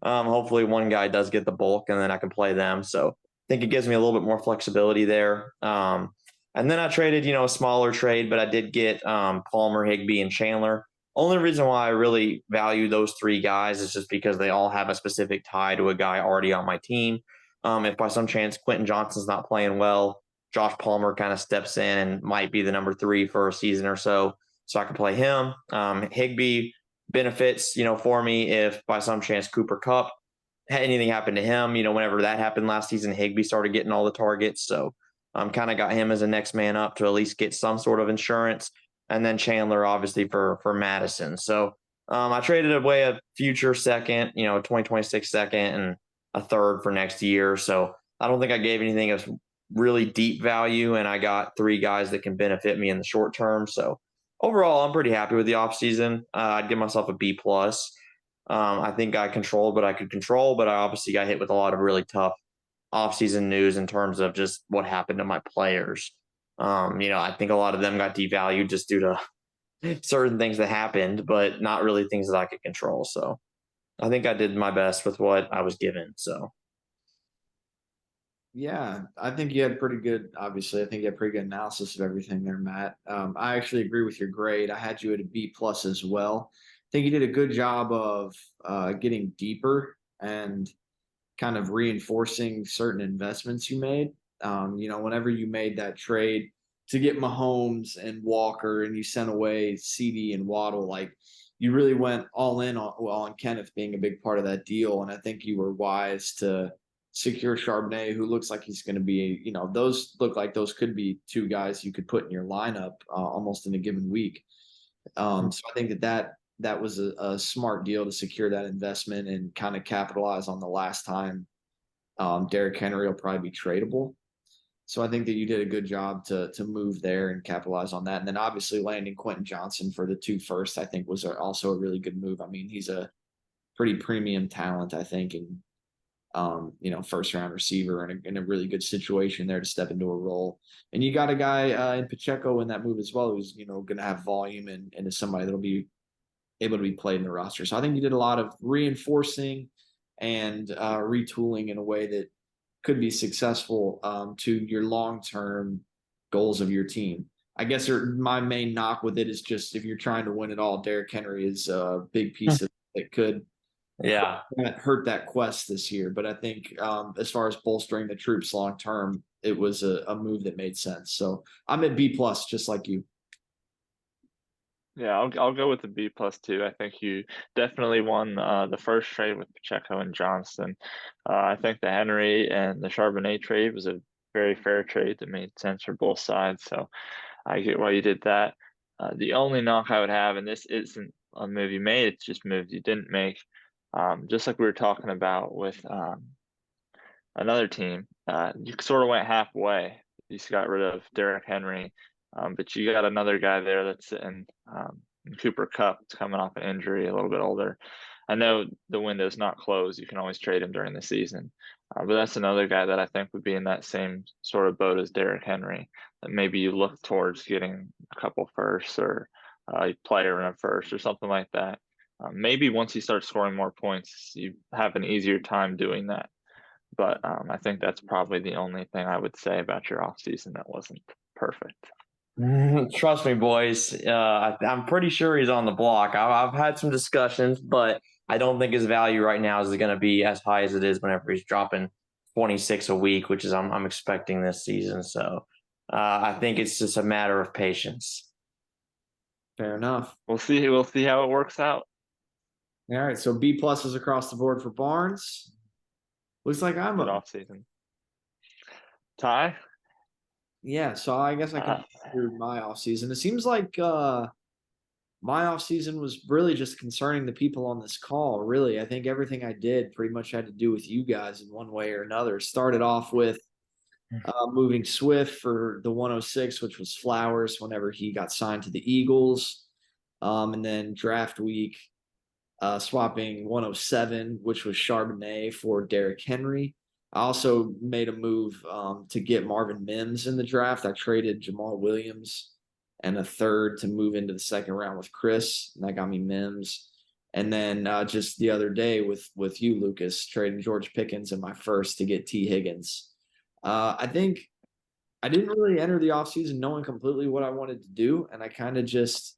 Hopefully one guy does get the bulk and then I can play them. So I think it gives me a little bit more flexibility there. And then I traded, a smaller trade, but I did get Palmer, Higbee, and Chandler. Only reason why I really value those three guys is just because they all have a specific tie to a guy already on my team. If by some chance Quentin Johnston's not playing well, Josh Palmer kind of steps in and might be the number 3 for a season or so I can play him. Higbee benefits, for me if by some chance Cooper Kupp had anything happen to him. Whenever that happened last season, Higbee started getting all the targets. So kind of got him as a next man up to at least get some sort of insurance. And then Chandler, obviously, for Madison. So I traded away a future second, 2026 second and a third for next year. So I don't think I gave anything of really deep value. And I got 3 guys that can benefit me in the short term. So overall, I'm pretty happy with the offseason. I'd give myself a B plus. I think I controlled what I could control, but I obviously got hit with a lot of really tough offseason news in terms of just what happened to my players. I think a lot of them got devalued just due to certain things that happened, but not really things that I could control. So I think I did my best with what I was given. So Yeah, I think you had pretty good. Obviously, I think you had pretty good analysis of everything there, Matt. I actually agree with your grade. I had you at a B plus as well. I think you did a good job of getting deeper and kind of reinforcing certain investments you made. Whenever you made that trade to get Mahomes and Walker, and you sent away CD and Waddle, like you really went all in on Kenneth being a big part of that deal. And I think you were wise to secure Charbonnet, who looks like he's going to be, those look like those could be 2 guys you could put in your lineup almost in a given week. So I think that was a smart deal to secure that investment and kind of capitalize on the last time Derrick Henry will probably be tradable. So I think that you did a good job to move there and capitalize on that. And then obviously landing Quentin Johnston for the 2 first, I think was also a really good move. I mean, he's a pretty premium talent, I think, and first round receiver in a really good situation there to step into a role. And you got a guy in Pacheco in that move as well, who's, going to have volume and is somebody that'll be able to be played in the roster. So I think you did a lot of reinforcing and retooling in a way that could be successful to your long-term goals of your team. I guess my main knock with it is just if you're trying to win it all, Derrick Henry is a big piece of it that could hurt that quest this year. But I think as far as bolstering the troops long-term, it was a move that made sense. So I'm at B plus, just like you. Yeah, I'll go with the B plus too. I think you definitely won the first trade with Pacheco and Johnston. I think the Henry and the Charbonnet trade was a very fair trade that made sense for both sides. So I get why you did that. The only knock I would have, and this isn't a move you made, it's just moves you didn't make. Just like we were talking about with another team, you sort of went halfway. You just got rid of Derrick Henry. But you got another guy there that's sitting, Cooper Kupp. It's coming off an injury, a little bit older. I know the window's not closed. You can always trade him during the season. But that's another guy that I think would be in that same sort of boat as Derrick Henry, that maybe you look towards getting a couple firsts or a player in a first or something like that. Maybe once he starts scoring more points, you have an easier time doing that. But I think that's probably the only thing I would say about your offseason that wasn't perfect. Trust me, boys. I'm pretty sure he's on the block. I've had some discussions, but I don't think his value right now is going to be as high as it is whenever he's dropping 26 a week, which is I'm expecting this season. So I think it's just a matter of patience. Fair enough. We'll see. We'll see how it works out. All right, so B plus is across the board for Barnes. Looks like I'm Good up. offseason. Ty? Yeah, so I guess I can through my offseason. It seems like my offseason was really just concerning the people on this call. Really, I think everything I did pretty much had to do with you guys in one way or another. Started off with moving Swift for the 106, which was Flowers whenever he got signed to the Eagles. And then draft week, swapping 107, which was Charbonnet for Derrick Henry. I also made a move to get Marvin Mims in the draft. I traded Jamal Williams and a third to move into the second round with Chris, and that got me Mims. And then just the other day with you, Lucas, trading George Pickens in my first to get T. Higgins. I think I didn't really enter the offseason knowing completely what I wanted to do, and I kind of just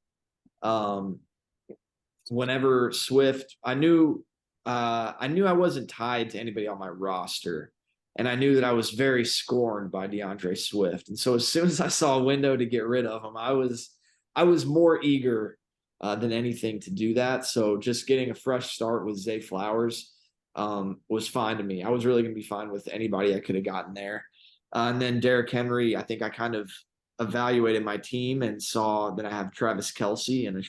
whenever Swift, I knew I wasn't tied to anybody on my roster. And I knew that I was very scorned by DeAndre Swift. And so as soon as I saw a window to get rid of him, I was more eager than anything to do that. So just getting a fresh start with Zay Flowers was fine to me. I was really going to be fine with anybody I could have gotten there. And then Derrick Henry, I think I kind of evaluated my team and saw that I have Travis Kelce in a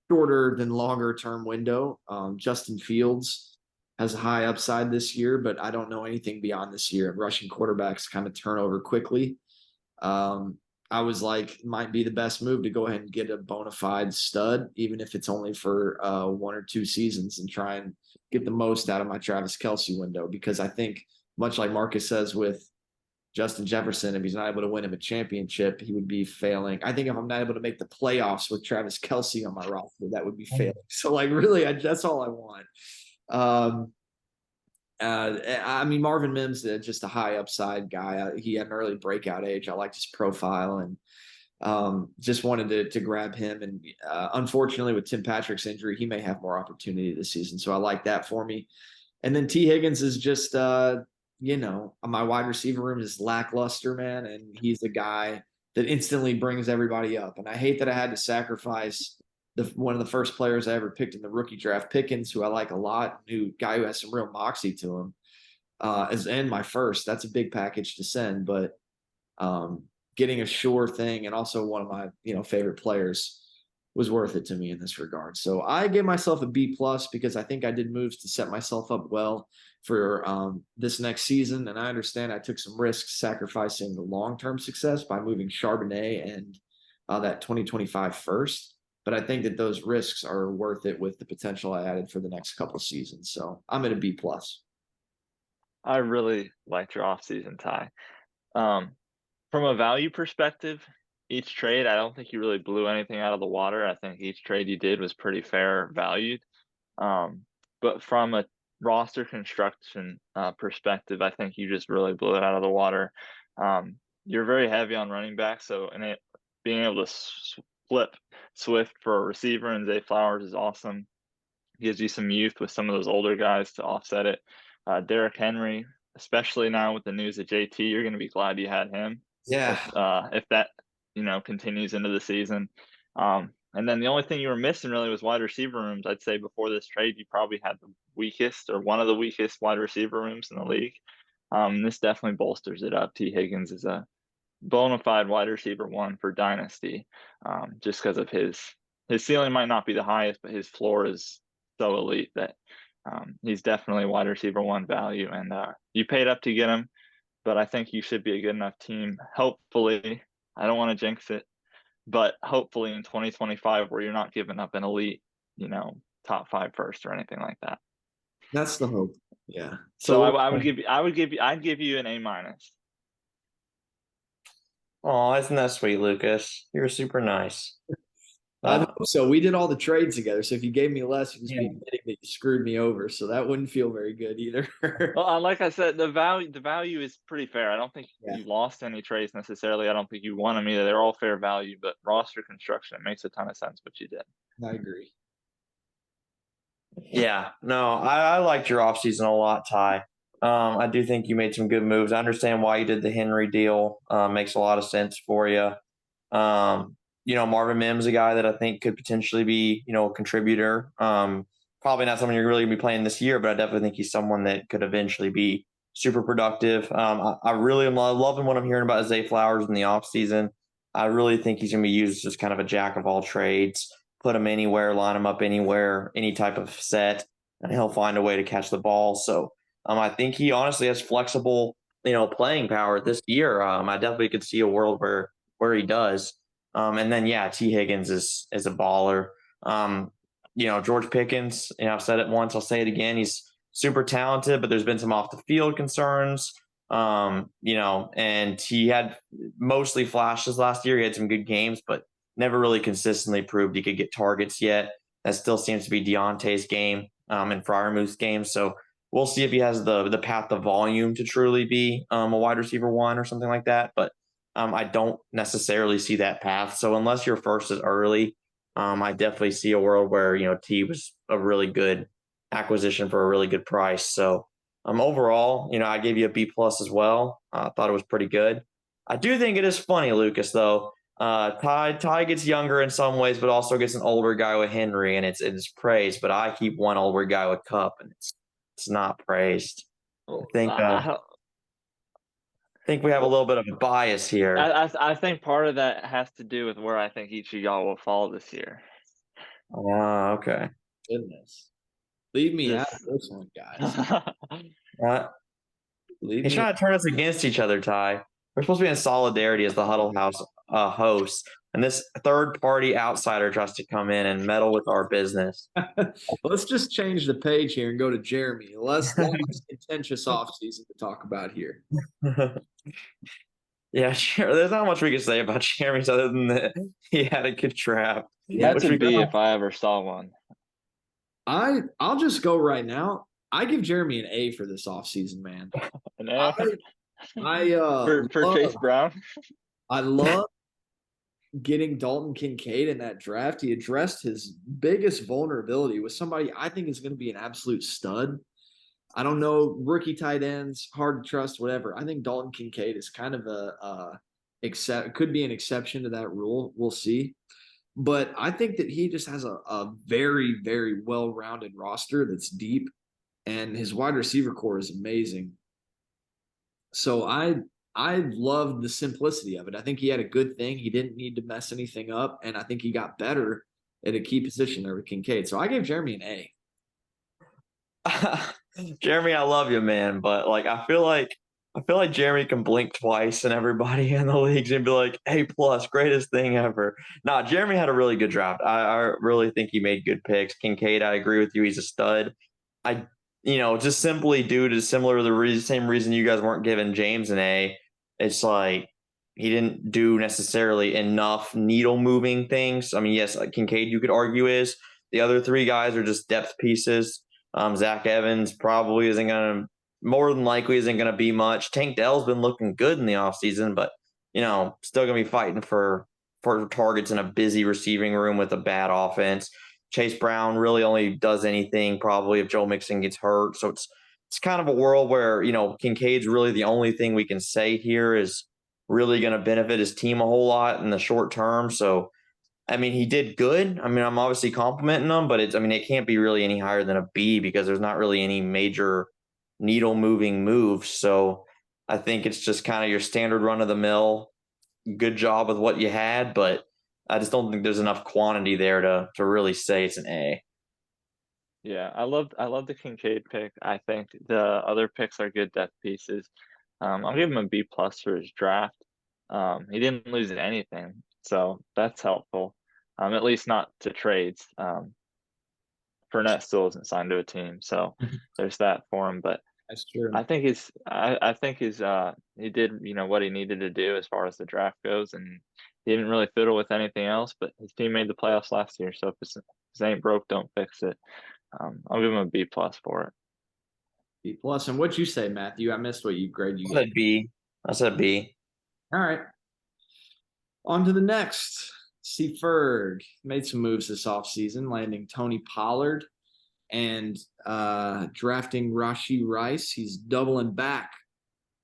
shorter than longer term window. Justin Fields has a high upside this year, but I don't know anything beyond this year. Rushing quarterbacks kind of turn over quickly. I was like, might be the best move to go ahead and get a bona fide stud, even if it's only for 1 or 2 seasons, and try and get the most out of my Travis Kelce window. Because I think, much like Marcus says with Justin Jefferson, if he's not able to win him a championship, he would be failing. I think if I'm not able to make the playoffs with Travis Kelce on my roster, that would be failing. So, like, really, that's all I want. I mean, Marvin Mims is just a high upside guy. He had an early breakout age. I liked his profile and just wanted to grab him. And unfortunately, with Tim Patrick's injury, he may have more opportunity this season. So I like that for me. And then T. Higgins is just my wide receiver room is lackluster, man. And he's the guy that instantly brings everybody up. And I hate that I had to sacrifice one of the first players I ever picked in the rookie draft, Pickens, who I like a lot, guy who has some real moxie to him, and my first. That's a big package to send, but getting a sure thing and also one of my favorite players was worth it to me in this regard. So I gave myself a B+ because I think I did moves to set myself up well for this next season. And I understand I took some risks sacrificing the long-term success by moving Charbonnet and that 2025 first. But I think that those risks are worth it with the potential I added for the next couple of seasons. So I'm at a B+. I really liked your offseason, Ty. From a value perspective, each trade, I don't think you really blew anything out of the water. I think each trade you did was pretty fair valued. But from a roster construction perspective, I think you just really blew it out of the water. You're very heavy on running back, so being able to flip Swift for a receiver and Zay Flowers is awesome. Gives you some youth with some of those older guys to offset it. Derrick Henry, especially now with the news of JT, you're going to be glad you had him. Yeah. If that continues into the season. And then the only thing you were missing really was wide receiver rooms. I'd say before this trade, you probably had the weakest or one of the weakest wide receiver rooms in the league. This definitely bolsters it up. T. Higgins is a bona fide wide receiver 1 for Dynasty, just because of his ceiling might not be the highest, but his floor is so elite that he's definitely wide receiver 1 value. And you paid up to get him, but I think you should be a good enough team. Hopefully, I don't want to jinx it, but hopefully in 2025 where you're not giving up an elite, top 5 first or anything like that. That's the hope. Yeah. So I'd give you an A-. Oh, isn't that sweet, Lucas? You're super nice. I hope so. We did all the trades together. So if you gave me less, you'd just be admitting that you screwed me over. So that wouldn't feel very good either. Well, like I said, the value is pretty fair. I don't think you lost any trades necessarily. I don't think you won them either. They're all fair value, but roster construction, it makes a ton of sense what you did. I agree. Yeah, no, I liked your offseason a lot, Ty. I do think you made some good moves. I understand why you did the Henry deal. Makes a lot of sense for you. Marvin Mims, a guy that I think could potentially be, a contributor. Probably not someone you're really going to be playing this year, but I definitely think he's someone that could eventually be super productive. I really am loving what I'm hearing about Zay Flowers in the offseason. I really think he's going to be used as kind of a jack of all trades. Put him anywhere, line him up anywhere, any type of set, and he'll find a way to catch the ball. So I think he honestly has flexible, playing power this year. I definitely could see a world where he does. And then, T. Higgins is a baller. George Pickens, I've said it once, I'll say it again. He's super talented, but there's been some off the field concerns. And he had mostly flashes last year. He had some good games, but never really consistently proved he could get targets yet. That still seems to be Deontay's game, and Fryermuth's game. So we'll see if he has the path of volume to truly be a wide receiver one or something like that. But I don't necessarily see that path. So unless your first is early, I definitely see a world where, T was a really good acquisition for a really good price. So overall, I gave you a B plus as well. I thought it was pretty good. I do think it is funny, Lucas, though. Ty gets younger in some ways, but also gets an older guy with Henry, and it's praised. But I keep one older guy with Cup, and it's not praised. I think we have a little bit of a bias here. I think part of that has to do with where I think each of y'all will fall this year. Okay. Goodness. Leave me out of this one, guys. He's trying to turn us against each other, Ty. We're supposed to be in solidarity as the Huddle House hosts, and this third-party outsider tries to come in and meddle with our business. Let's just change the page here and go to Jeremy. Less contentious offseason to talk about here. Yeah, sure. There's not much we can say about Jeremy's other than that he had a good draft. That's a B if I ever saw one. I'll just go right now. I give Jeremy an A for this offseason, man. An A? For Chase Brown? I love getting Dalton Kincaid in that draft. He addressed his biggest vulnerability with somebody I think is going to be an absolute stud. I don't know, rookie tight ends, hard to trust, whatever. I think Dalton Kincaid is kind of could be an exception to that rule. We'll see. But I think that he just has a very, very well-rounded roster that's deep, and his wide receiver core is amazing. So I loved the simplicity of it. I think he had a good thing. He didn't need to mess anything up, and I think he got better at a key position there with Kincaid. So I gave Jeremy an A. Jeremy, I love you, man, but I feel like Jeremy can blink twice and everybody in the league's gonna be like, A plus, greatest thing ever. Nah, Jeremy had a really good draft. I really think he made good picks. Kincaid, I agree with you, he's a stud. Just simply due to same reason you guys weren't giving James an A. It's like he didn't do necessarily enough needle moving things. I mean, yes, Kincaid you could argue is. The other three guys are just depth pieces. Zach Evans probably more than likely isn't going to be much. Tank Dell's been looking good in the offseason, but, still going to be fighting for targets in a busy receiving room with a bad offense. Chase Brown really only does anything probably if Joe Mixon gets hurt. So it's kind of a world where, Kincaid's really the only thing we can say here is really going to benefit his team a whole lot in the short term. So, I mean, he did good. I mean, I'm obviously complimenting him, but it can't be really any higher than a B because there's not really any major needle moving moves. So I think it's just kind of your standard run of the mill. Good job with what you had, but I just don't think there's enough quantity there to really say it's an A. Yeah, I love the Kincaid pick. I think the other picks are good depth pieces. I'll give him a B plus for his draft. He didn't lose anything, so that's helpful. At least not to trades. Fournette still isn't signed to a team, so there's that for him. But that's true. I think he did what he needed to do as far as the draft goes, and he didn't really fiddle with anything else. But his team made the playoffs last year, so if it ain't broke, don't fix it. I'll give him a B plus for it. B plus. And what'd you say, Matthew? I missed what you grade you gave. B. I said B. All right. On to the next. C. Ferg made some moves this offseason, landing Tony Pollard and drafting Rashee Rice. He's doubling back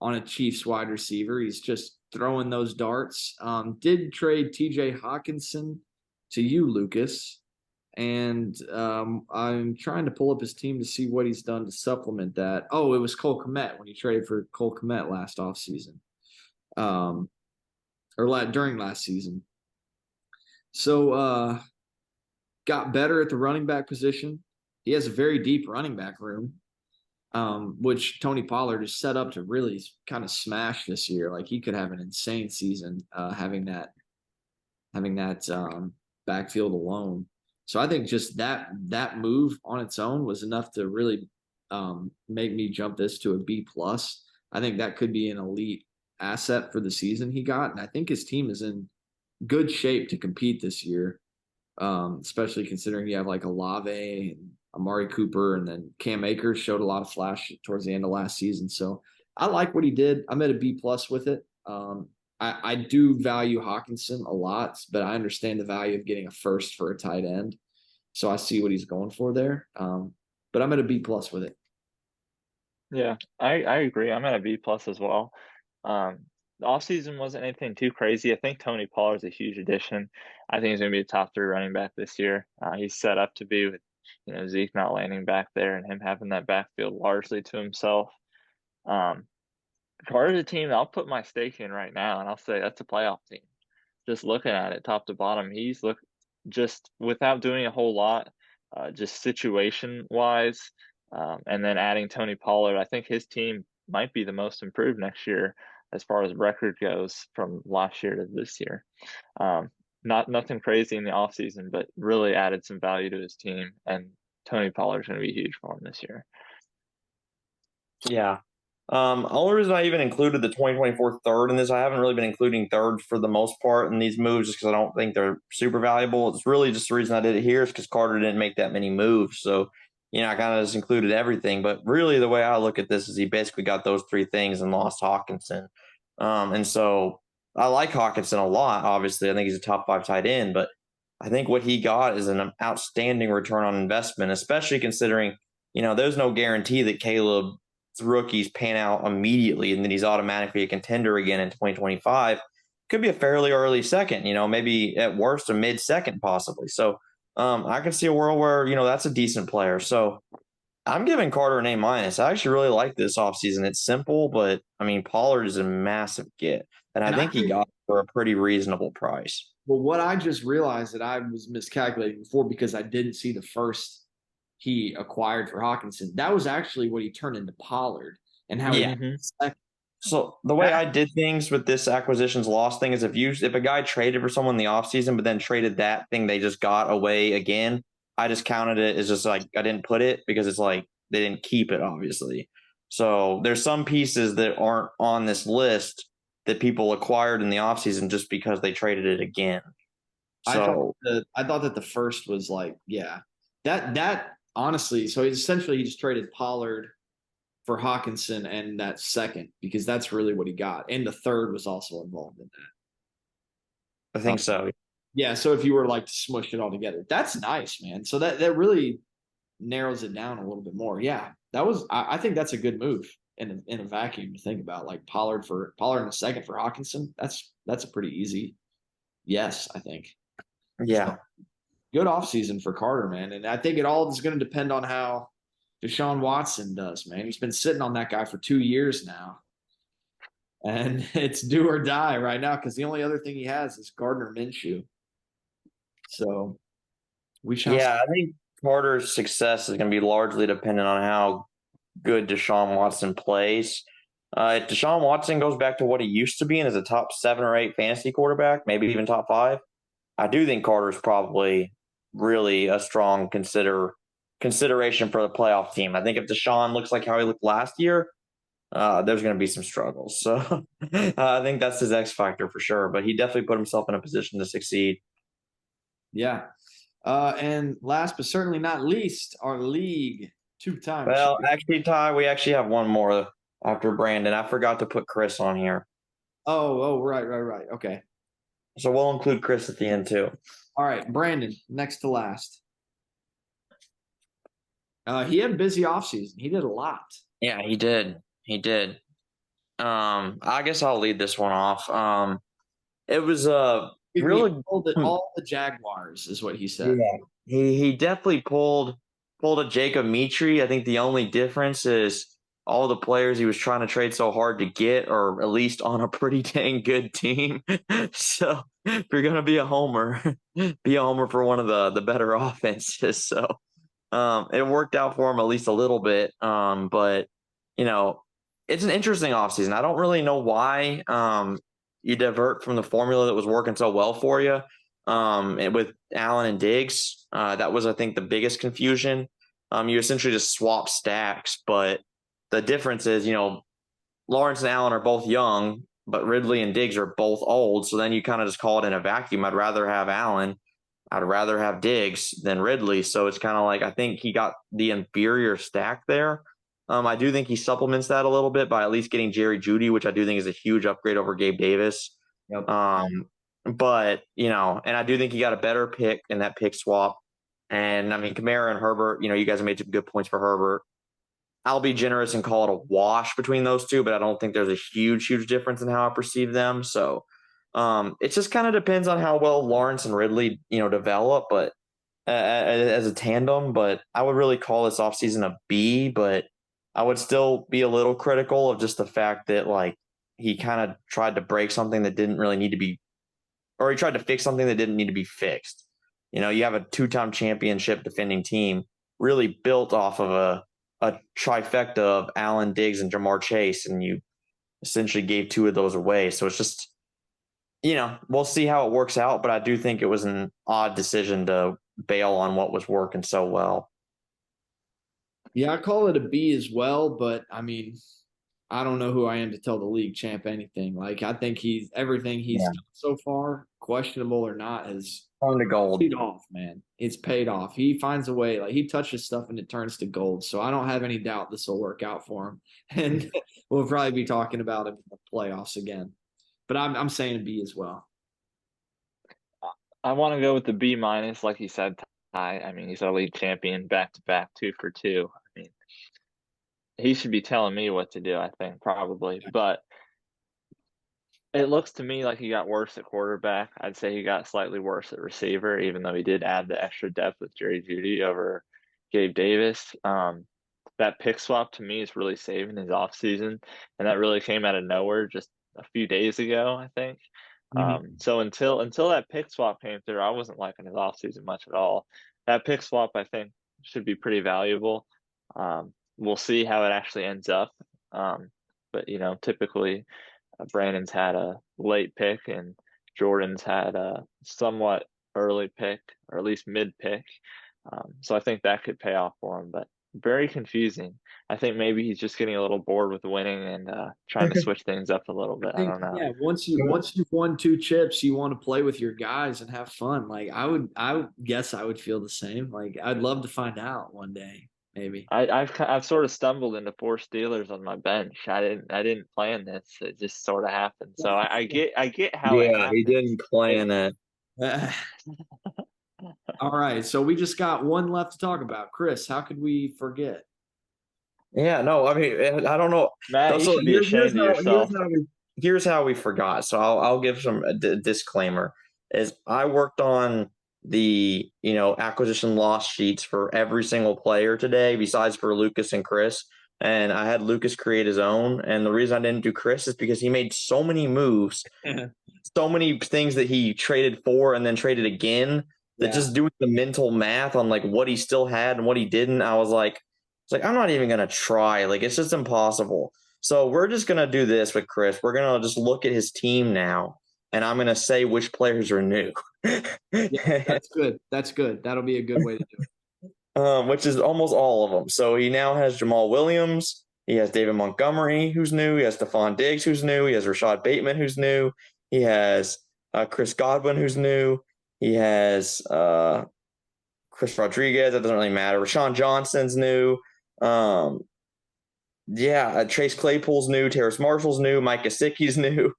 on a Chiefs wide receiver. He's just throwing those darts. Did trade TJ Hawkinson to you, Lucas. And I'm trying to pull up his team to see what he's done to supplement that. Oh, it was Cole Kmet when he traded for Cole Kmet last offseason. During last season. So got better at the running back position. He has a very deep running back room, which Tony Pollard is set up to really kind of smash this year. Like he could have an insane season having that backfield alone. So I think just that move on its own was enough to really make me jump this to a B plus. I think that could be an elite asset for the season he got, and I think his team is in good shape to compete this year, especially considering you have like Olave and Amari Cooper, and then Cam Akers showed a lot of flash towards the end of last season. So I like what he did. I'm at a B plus with it. I do value Hawkinson a lot, but I understand the value of getting a first for a tight end. So I see what he's going for there. But I'm at a B plus with it. Yeah, I agree. I'm at a B plus as well. The offseason wasn't anything too crazy. I think Tony Pollard's a huge addition. I think he's going to be a top 3 running back this year. He's set up to be with, Zeke not landing back there and him having that backfield largely to himself. Carter's a team I'll put my stake in right now, and I'll say that's a playoff team. Just looking at it top to bottom, he's just without doing a whole lot, just situation wise, and then adding Tony Pollard. I think his team might be the most improved next year as far as record goes from last year to this year. Nothing crazy in the offseason, but really added some value to his team, and Tony Pollard's going to be huge for him this year. Yeah. Only reason I even included the 2024 third in this, I haven't really been including thirds for the most part in these moves just because I don't think they're super valuable. It's really just the reason I did it here is because Carter didn't make that many moves. So, I kind of just included everything. But really, the way I look at this is he basically got those 3 things and lost Hawkinson. And so I like Hawkinson a lot, obviously. I think he's a top 5 tight end. But I think what he got is an outstanding return on investment, especially considering, there's no guarantee that Caleb rookies pan out immediately and then he's automatically a contender again in 2025. Could be a fairly early second, maybe at worst a mid-second possibly. So I can see a world where, that's a decent player. So I'm giving Carter an A-. I actually really like this offseason. It's simple, but Pollard is a massive get. And I think he got it for a pretty reasonable price. Well, what I just realized that I was miscalculating before because I didn't see the first he acquired for Hawkinson. That was actually what he turned into Pollard and how So the way I did things with this acquisitions loss thing is if a guy traded for someone in the offseason but then traded that thing they just got away again, I just counted it as just like I didn't put it because it's like they didn't keep it, obviously. So there's some pieces that aren't on this list that people acquired in the offseason just because they traded it again. So I thought that the first was like, that honestly, so essentially he just traded Pollard for Hawkinson and that second because that's really what he got. And the third was also involved in that. I think so. Yeah, so if you were like to smush it all together, that's nice, man. So that really narrows it down a little bit more. Yeah, I think that's a good move in a vacuum to think about. Like Pollard in a second for Hawkinson. That's a pretty easy yes, I think. Yeah. So, good offseason for Carter, man. And I think it all is going to depend on how Deshaun Watson does, man. He's been sitting on that guy for 2 years now. And it's do or die right now because the only other thing he has is Gardner Minshew. So we shall see. I think Carter's success is going to be largely dependent on how good Deshaun Watson plays. If Deshaun Watson goes back to what he used to be and is a top 7 or 8 fantasy quarterback, maybe even top 5, I do think Carter's probably really a strong consideration for the playoff team. I think if Deshaun looks like how he looked last year, there's going to be some struggles. So I think that's his X factor for sure. But he definitely put himself in a position to succeed. Yeah. And last but certainly not least, our league 2 times. Well, actually, Ty, we actually have one more after Brandon. I forgot to put Chris on here. Oh, right. Okay. So we'll include Chris at the end too. All right, Brandon, next to last. He had a busy offseason. He did a lot. Yeah, he did. I guess I'll lead this one off. It was really all the Jaguars is what he said. Yeah, he definitely pulled a Jacob Mitri. I think the only difference is all the players he was trying to trade so hard to get are at least on a pretty dang good team. So if you're gonna be a homer, be a homer for one of the better offenses. So it worked out for him at least a little bit. But it's an interesting offseason. I don't really know why you divert from the formula that was working so well for you. And with Allen and Diggs, that was, I think, the biggest confusion. You essentially just swap stacks, but the difference is, Lawrence and Allen are both young, but Ridley and Diggs are both old. So then you kind of just call it in a vacuum. I'd rather have Allen. I'd rather have Diggs than Ridley. So it's kind of like I think he got the inferior stack there. I do think he supplements that a little bit by at least getting Jerry Jeudy, which I do think is a huge upgrade over Gabe Davis. Yep. But and I do think he got a better pick in that pick swap. And I mean, Kamara and Herbert, you guys have made some good points for Herbert. I'll be generous and call it a wash between those two, but I don't think there's a huge difference in how I perceive them. So it just kind of depends on how well Lawrence and Ridley, develop, but as a tandem. But I would really call this offseason a B, but I would still be a little critical of just the fact that like he kind of tried to break something that didn't really need to be, or he tried to fix something that didn't need to be fixed. You have a 2-time championship defending team really built off of a trifecta of Allen, Diggs, and Jamar Chase, and you essentially gave 2 of those away. So it's just, we'll see how it works out, but I do think it was an odd decision to bail on what was working so well. Yeah, I call it a B as well, but I mean, I don't know who I am to tell the league champ anything. Like, I think everything he's done so far, questionable or not, has On to gold. paid off, man. It's paid off. He finds a way. Like, he touches stuff and it turns to gold. So I don't have any doubt this will work out for him. And we'll probably be talking about him in the playoffs again. But I'm saying a B as well. I want to go with the B minus, like you said, Ty. I mean, he's our league champion back to back, 2 for 2. I mean, he should be telling me what to do, I think, probably. But it looks to me like he got worse at quarterback. I'd say he got slightly worse at receiver, even though he did add the extra depth with Jerry Jeudy over Gabe Davis. That pick swap to me is really saving his offseason, and that really came out of nowhere just a few days ago, I think. So until that pick swap came through, I wasn't liking his offseason much at all. That pick swap, I think, should be pretty valuable. We'll see how it actually ends up. But typically Brandon's had a late pick and Jordan's had a somewhat early pick, or at least mid pick. So I think that could pay off for him, but very confusing. I think maybe he's just getting a little bored with winning and trying to switch things up a little bit. I don't know. Yeah, once you've won 2 chips, you want to play with your guys and have fun. Like, I would guess I would feel the same. Like, I'd love to find out one day, maybe. I've sort of stumbled into 4 Steelers on my bench. I didn't plan this. It just sort of happened. So I get how it happens. He didn't plan it. All right, so we just got one left to talk about. Chris, how could we forget? Yeah, no, I mean, I don't know. Matt, you should be ashamed of yourself. Here's how we forgot. So I'll give some disclaimer. Is I worked on the acquisition loss sheets for every single player today, besides for Lucas and Chris. And I had Lucas create his own. And the reason I didn't do Chris is because he made so many moves, so many things that he traded for and then traded again. That just doing the mental math on like what he still had and what he didn't, I was like, I'm not even gonna try. Like, it's just impossible. So we're just gonna do this with Chris. We're gonna just look at his team now, and I'm gonna say which players are new. That's good. That's good. That'll be a good way to do it. Which is almost all of them. So he now has Jamal Williams. He has David Montgomery, who's new. He has Stephon Diggs, who's new. He has Rashad Bateman, who's new. He has Chris Godwin, who's new. He has Chris Rodriguez. That doesn't really matter. Rashawn Johnson's new. Chase Claypool's new. Terrace Marshall's new. Mike Gesicki's new.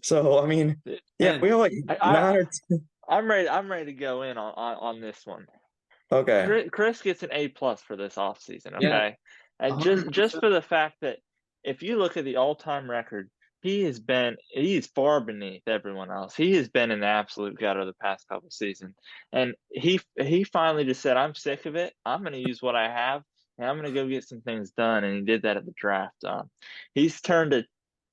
So I mean, yeah, we have like 9 or 10. I'm ready to go in on this one. Okay. Chris gets an A+ for this offseason. Okay, Yeah. and just for the fact that if you look at the all-time record, he's far beneath everyone else. He has been an absolute gutter the past couple seasons. And he finally just said, I'm sick of it. I'm going to use what I have, and I'm going to go get some things done. And he did that at the draft. He's turned a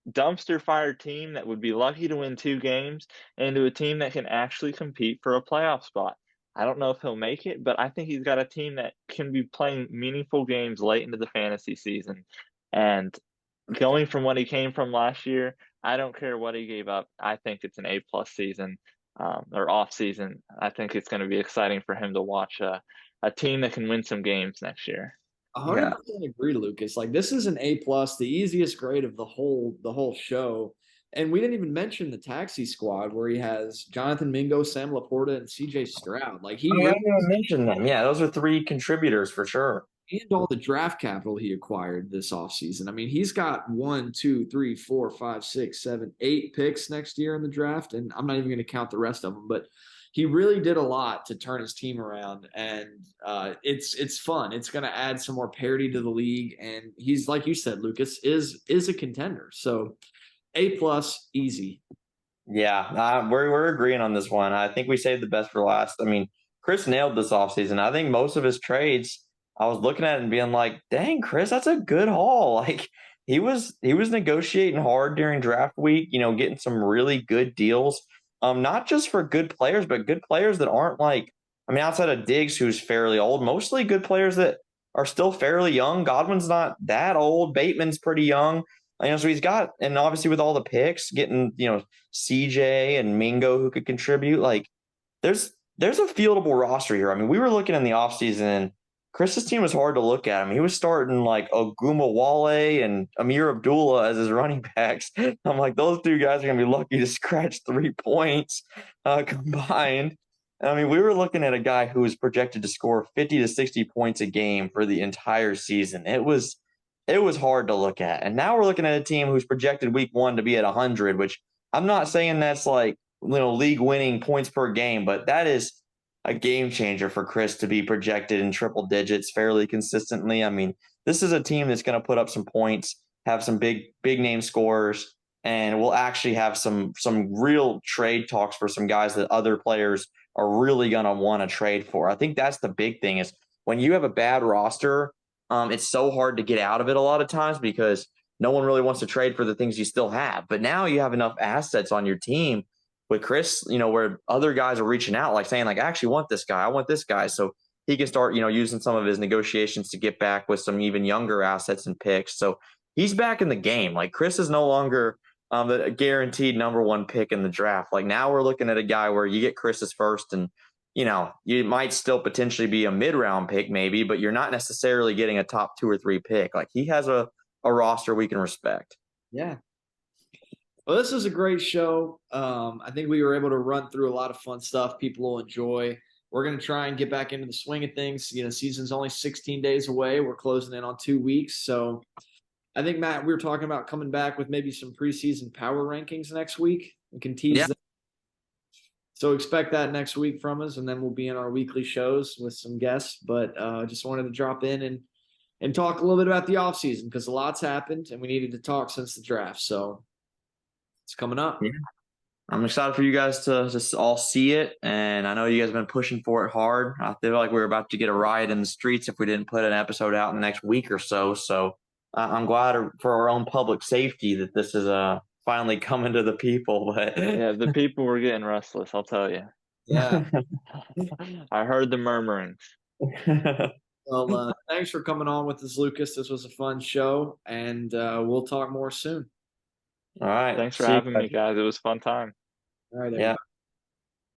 dumpster fire team that would be lucky to win 2 games into a team that can actually compete for a playoff spot. I don't know if he'll make it, but I think he's got a team that can be playing meaningful games late into the fantasy season. And going from what he came from last year, I don't care what he gave up. I think it's an A+ season. or off season. I think it's going to be exciting for him to watch a team that can win some games next year. 100% agree, Lucas. Like, this is an A+, the easiest grade of the whole show. And we didn't even mention the taxi squad where he has Jonathan Mingo, Sam Laporta, and CJ Stroud. Like, he I really, didn't even mention them. Yeah, those are 3 contributors for sure. and all the draft capital he acquired this offseason. I mean, he's got 1, 2, 3, 4, 5, 6, 7, 8 picks next year in the draft. And I'm not even going to count the rest of them, but he really did a lot to turn his team around, and it's fun. It's going to add some more parity to the league, and he's, like you said, Lucas, is a contender. So A+, easy. Yeah, we're agreeing on this one. I think we saved the best for last. I mean, Chris nailed this offseason. I think most of his trades, I was looking at it and being like, dang, Chris, that's a good haul. Like, he was negotiating hard during draft week, getting some really good deals. Not just for good players, but good players that aren't like, I mean, outside of Diggs, who's fairly old, mostly good players that are still fairly young. Godwin's not that old. Bateman's pretty young. So he's got, and obviously with all the picks, getting, CJ and Mingo who could contribute. Like, there's a fieldable roster here. I mean, we were looking in the offseason, and Chris's team was hard to look at. I mean, he was starting like Ogumawale and Amir Abdullah as his running backs. I'm like, those 2 guys are gonna be lucky to scratch 3 points combined. I mean, we were looking at a guy who was projected to score 50 to 60 points a game for the entire season. It was hard to look at. And now we're looking at a team who's projected week 1 to be at 100, which I'm not saying that's like, league winning points per game, but that is a game changer for Chris to be projected in triple digits fairly consistently. I mean, this is a team that's going to put up some points, have some big name scorers, and we'll actually have some real trade talks for some guys that other players are really going to want to trade for. I think that's the big thing is when you have a bad roster, it's so hard to get out of it a lot of times because no one really wants to trade for the things you still have. But now you have enough assets on your team with Chris, where other guys are reaching out, like saying, like, I actually want this guy. I want this guy. So he can start, using some of his negotiations to get back with some even younger assets and picks. So he's back in the game. Like, Chris is no longer the guaranteed number 1 pick in the draft. Like, now we're looking at a guy where you get Chris's first, and you might still potentially be a mid-round pick maybe, but you're not necessarily getting a top 2 or 3 pick. Like, he has a roster we can respect. Yeah. Well, this is a great show. I think we were able to run through a lot of fun stuff people will enjoy. We're going to try and get back into the swing of things. Season's only 16 days away. We're closing in on 2 weeks. So I think, Matt, we were talking about coming back with maybe some preseason power rankings next week. We can tease them. So expect that next week from us, and then we'll be in our weekly shows with some guests. But just wanted to drop in and talk a little bit about the offseason because a lot's happened, and we needed to talk since the draft. So it's coming up. Yeah. I'm excited for you guys to just all see it. And I know you guys have been pushing for it hard. I feel like we're about to get a riot in the streets if we didn't put an episode out in the next week or so. So I'm glad for our own public safety that this is finally coming to the people. But yeah, the people were getting restless, I'll tell you. Yeah. I heard the murmurings. Well, thanks for coming on with us, Lucas. This was a fun show, and we'll talk more soon. All right. Thanks for having me, guys. It was a fun time. All right. Yeah.